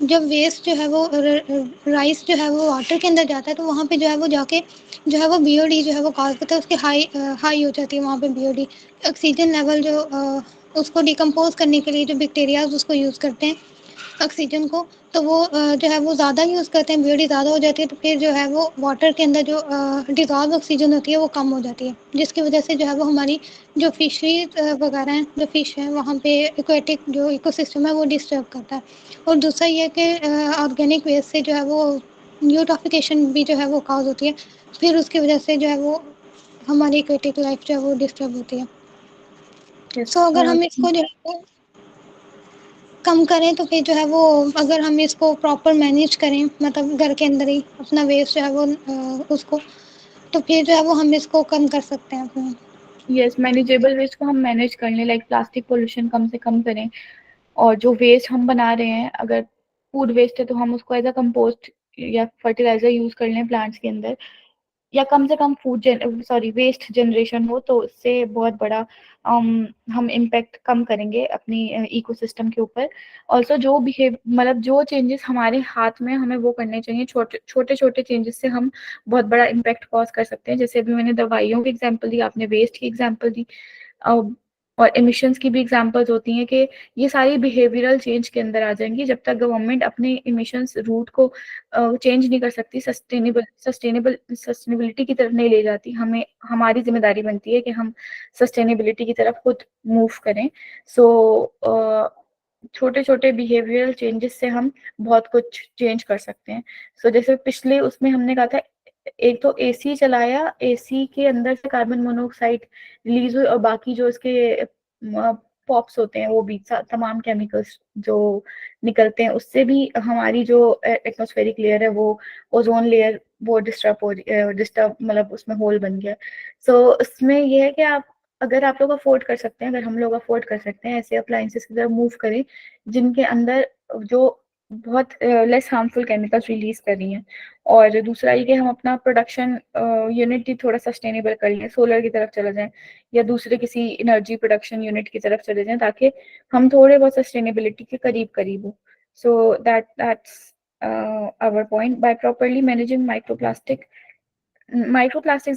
जब वेस्ट जो है वो राइस जो है वो वाटर के अंदर जाता है, तो वहाँ पे जो है वो जाके जो है वो बीओडी जो है वो कॉज करता है, उसकी हाई हो जाती है वहाँ पे बीओडी। ऑक्सीजन लेवल जो उसको डिकम्पोज करने के लिए जो बैक्टीरियाज उसको यूज़ करते हैं ऑक्सीजन को, तो वो जो है वो ज़्यादा यूज़ करते हैं, बीओडी ज़्यादा हो जाती है, तो फिर जो है वो वाटर के अंदर जो डिज़ॉल्व ऑक्सीजन होती है वो कम हो जाती है, जिसकी वजह से जो है वो हमारी जो फिशरीज वगैरह हैं, जो फ़िश हैं वहाँ पे एक्वेटिक जो इकोसिस्टम है वो डिस्टर्ब करता है। और दूसरा ये है कि ऑर्गेनिक वेस्ट से जो है वो यूट्रॉफिकेशन भी जो है वो कॉज होती है, फिर उसकी वजह से जो है वो हमारी एक्वेटिक लाइफ जो है वो डिस्टर्ब होती है। Yes. सो अगर हम इसको जो है वो कम करें, तो फिर जो है वो अगर हम इसको प्रॉपर मैनेज करें, मतलब घर के अंदर ही अपना वेस्ट जो है वो उसको, तो फिर जो है वो हम इसको कम कर सकते हैं अपने। यस, मैनेजेबल वेस्ट को हम मैनेज कर लें, लाइक प्लास्टिक पोल्यूशन कम से कम करें, और जो वेस्ट हम बना रहे हैं, अगर फूड वेस्ट है तो हम उसको एज अ कंपोस्ट या फर्टिलाइजर यूज कर लें प्लांट्स के अंदर, या कम से कम वेस्ट जनरेशन हो, तो उससे बहुत बड़ा हम इम्पेक्ट कम करेंगे अपनी इकोसिस्टम के ऊपर। ऑल्सो जो बिहेव मतलब जो चेंजेस हमारे हाथ में, हमें वो करने चाहिए। छोटे छोटे छोटे चेंजेस से हम बहुत बड़ा इम्पैक्ट कॉज कर सकते हैं। जैसे अभी मैंने दवाइयों की एग्जांपल दी, आपने वेस्ट की एग्जांपल दी, और एमिशंस की भी एग्जांपल्स होती हैं कि ये सारी बिहेवियरल चेंज के अंदर आ जाएंगी। जब तक गवर्नमेंट अपने एमिशंस रूट को चेंज नहीं कर सकती, सस्टेनेबिलिटी की तरफ नहीं ले जाती, हमें हमारी जिम्मेदारी बनती है कि हम सस्टेनेबिलिटी की तरफ खुद मूव करें। सो छोटे छोटे बिहेवियरल चेंजेस से हम बहुत कुछ चेंज कर सकते हैं। सो जैसे पिछले उसमें हमने कहा था, एक तो एसी चलाया, एसी के अंदर से कार्बन मोनोऑक्साइड रिलीज हुई, और बाकी जो इसके पॉप्स होते हैं वो भी तमाम केमिकल्स जो निकलते हैं, उससे भी हमारी जो एटमॉस्फेरिक लेयर है, वो ओजोन लेयर, वो डिस्टर्ब मतलब उसमें होल बन गया। सो इसमें यह है कि आप, अगर आप लोग अफोर्ड कर सकते हैं, अगर हम लोग अफोर्ड कर सकते हैं, ऐसे अप्लायंसेस की तरफ मूव करें जिनके अंदर जो बहुत लेस हार्मफुल केमिकल्स रिलीज कर रही हैं। और दूसरा ये कि हम अपना प्रोडक्शन यूनिट ही थोड़ा सस्टेनेबल कर लें, सोलर की तरफ चले जाएं, या दूसरे किसी एनर्जी प्रोडक्शन यूनिट की तरफ चले जाएं, ताकि हम थोड़े बहुत सस्टेनेबिलिटी के करीब करीब हो। So that's our point. By properly managing microplastics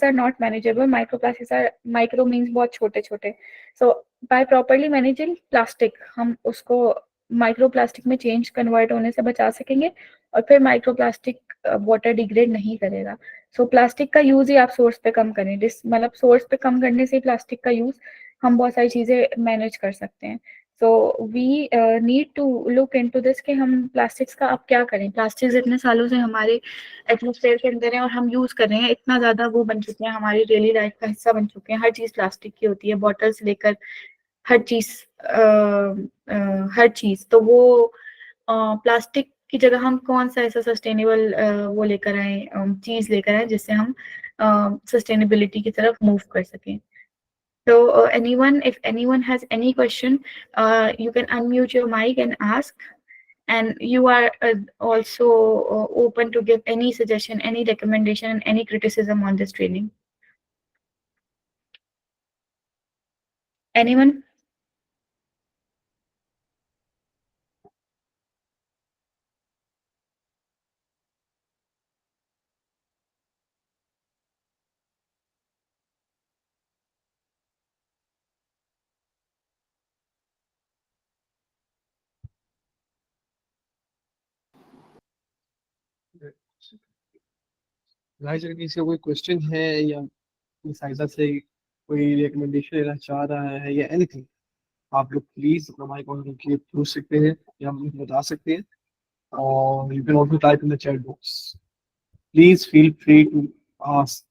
are not manageable. Microplastics are, micro means बहुत छोटे छोटे. So by properly managing plastic, हम उसको माइक्रोप्लास्टिक में चेंज कन्वर्ट होने से बचा सकेंगे, और फिर माइक्रोप्लास्टिक वाटर डिग्रेड नहीं करेगा। सो प्लास्टिक का यूज ही आप सोर्स पे कम करें, जिस मतलब सोर्स पे कम करने से प्लास्टिक का यूज हम बहुत सारी चीजें मैनेज कर सकते हैं। So we need to look into this कि हम प्लास्टिक्स का अब क्या करें। प्लास्टिक्स इतने सालों से हमारे एटमोसफेयर के अंदर है और हम यूज कर रहे हैं, इतना ज्यादा वो बन चुके हैं, हमारी डेली लाइफ का हिस्सा बन चुके हैं। हर चीज प्लास्टिक की होती है, बॉटल से लेकर हर चीज, हर चीज। तो वो प्लास्टिक की जगह हम कौन सा ऐसा सस्टेनेबल वो लेकर आए, चीज लेकर आए जिससे हम सस्टेनेबिलिटी की तरफ मूव कर सकें। So if anyone has any question, you can unmute your mic and ask. And you are also open to give any suggestion, any recommendation, and any criticism on this training. Anyone? Guys, अगर किसी का कोई question है या इस साइजा से कोई recommendation लेना चाह रहा है या एनीथिंग, आप लोग प्लीज अपना माइक ऑन करके पूछ सकते हैं या हम बता सकते हैं। और you can also type in the chat box. Please feel free to ask.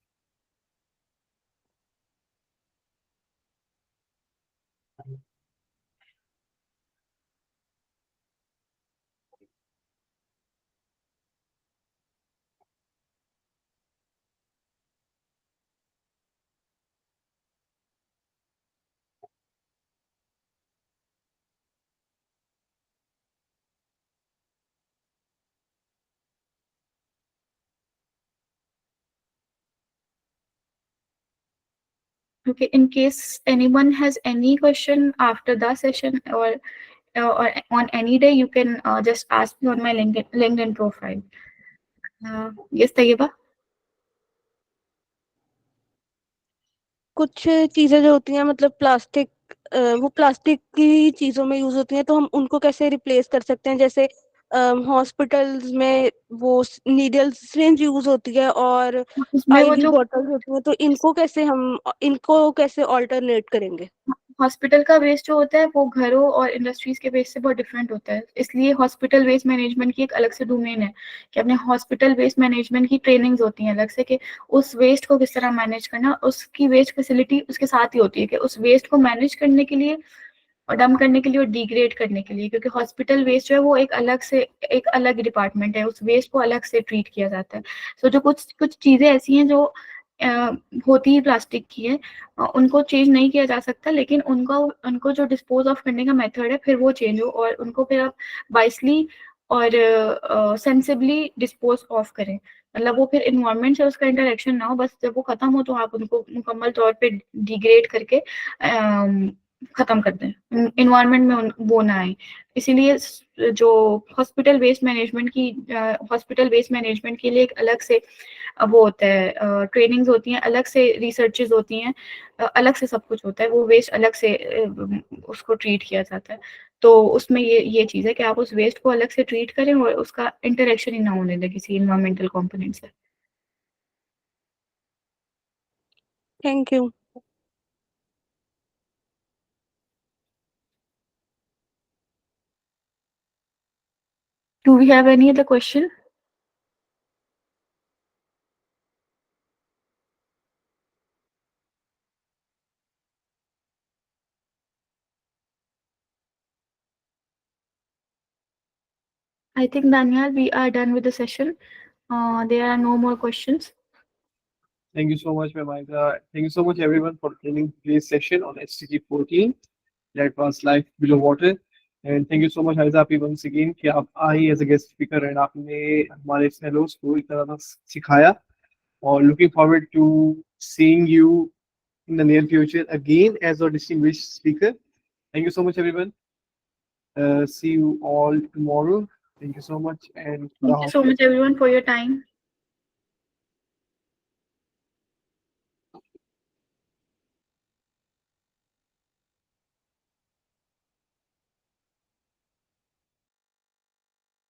Okay, in case anyone has any question after the session or on any day, you can just ask me on my LinkedIn profile. Yes, Tayyiba? कुछ चीजें जो होती हैं मतलब plastic वो plastic की चीजों में यूज होती हैं, तो हम उनको कैसे रिप्लेस कर सकते हैं? जैसे हॉस्पिटल्स में वो नीडल सिरिंज यूज होती है और उसमें वो आईवी जो बॉटल्स होती हैं, तो इनको कैसे ऑल्टरनेट करेंगे? हॉस्पिटल का वेस्ट जो होता है वो घरों और इंडस्ट्रीज के वेस्ट से बहुत डिफरेंट होता है, इसलिए हॉस्पिटल वेस्ट मैनेजमेंट की एक अलग से डोमेन है कि अपने हॉस्पिटल वेस्ट मैनेजमेंट की ट्रेनिंग्स होती हैं अलग से कि उस वेस्ट को किस तरह मैनेज करना, उसकी वेस्ट फैसिलिटी उसके साथ ही होती है कि उस वेस्ट को मैनेज करने के लिए और डंप करने के लिए और डिग्रेड करने के लिए, क्योंकि हॉस्पिटल वेस्ट जो है वो एक अलग डिपार्टमेंट है, उस वेस्ट को अलग से ट्रीट किया जाता है। सो जो कुछ कुछ चीजें ऐसी हैं जो होती ही प्लास्टिक की है, उनको चेंज नहीं किया जा सकता, लेकिन उनको जो डिस्पोज ऑफ करने का मेथड है फिर वो चेंज हो और उनको फिर आप वाइसली और सेंसिबली डिस्पोज ऑफ करें, मतलब वो फिर इन्वायरमेंट से उसका इंटरेक्शन ना हो, बस जब वो खत्म हो तो आप उनको मुकम्मल तौर पे डिग्रेड करके खत्म कर दें, इन्वायरमेंट में वो ना आए। इसीलिए जो हॉस्पिटल वेस्ट मैनेजमेंट के लिए एक अलग से वो होता है, ट्रेनिंग्स होती हैं, अलग से रिसर्चेज होती हैं, अलग से सब कुछ होता है, वो वेस्ट अलग से उसको ट्रीट किया जाता है। तो उसमें ये चीज़ है कि आप उस वेस्ट को अलग से ट्रीट करें और उसका इंटरेक्शन ही ना होने दे किसी इन्वायरमेंटल कंपोनेंट से। Thank you. Do we have any other question? I think, Daniel, we are done with the session. There are no more questions. Thank you so much, Mamaika. Thank you so much, everyone, for attending today's session on STG 14. That was Life Below Water. And thank you so much, Haiza Api, once again, कि आप आई as a guest speaker and आपने हमारे fellows को इतना सिखाया. और looking forward to seeing you in the near future again as a distinguished speaker. Thank you so much, everyone. See you all tomorrow. Thank you so much. And Thank you so much, everyone, for your time.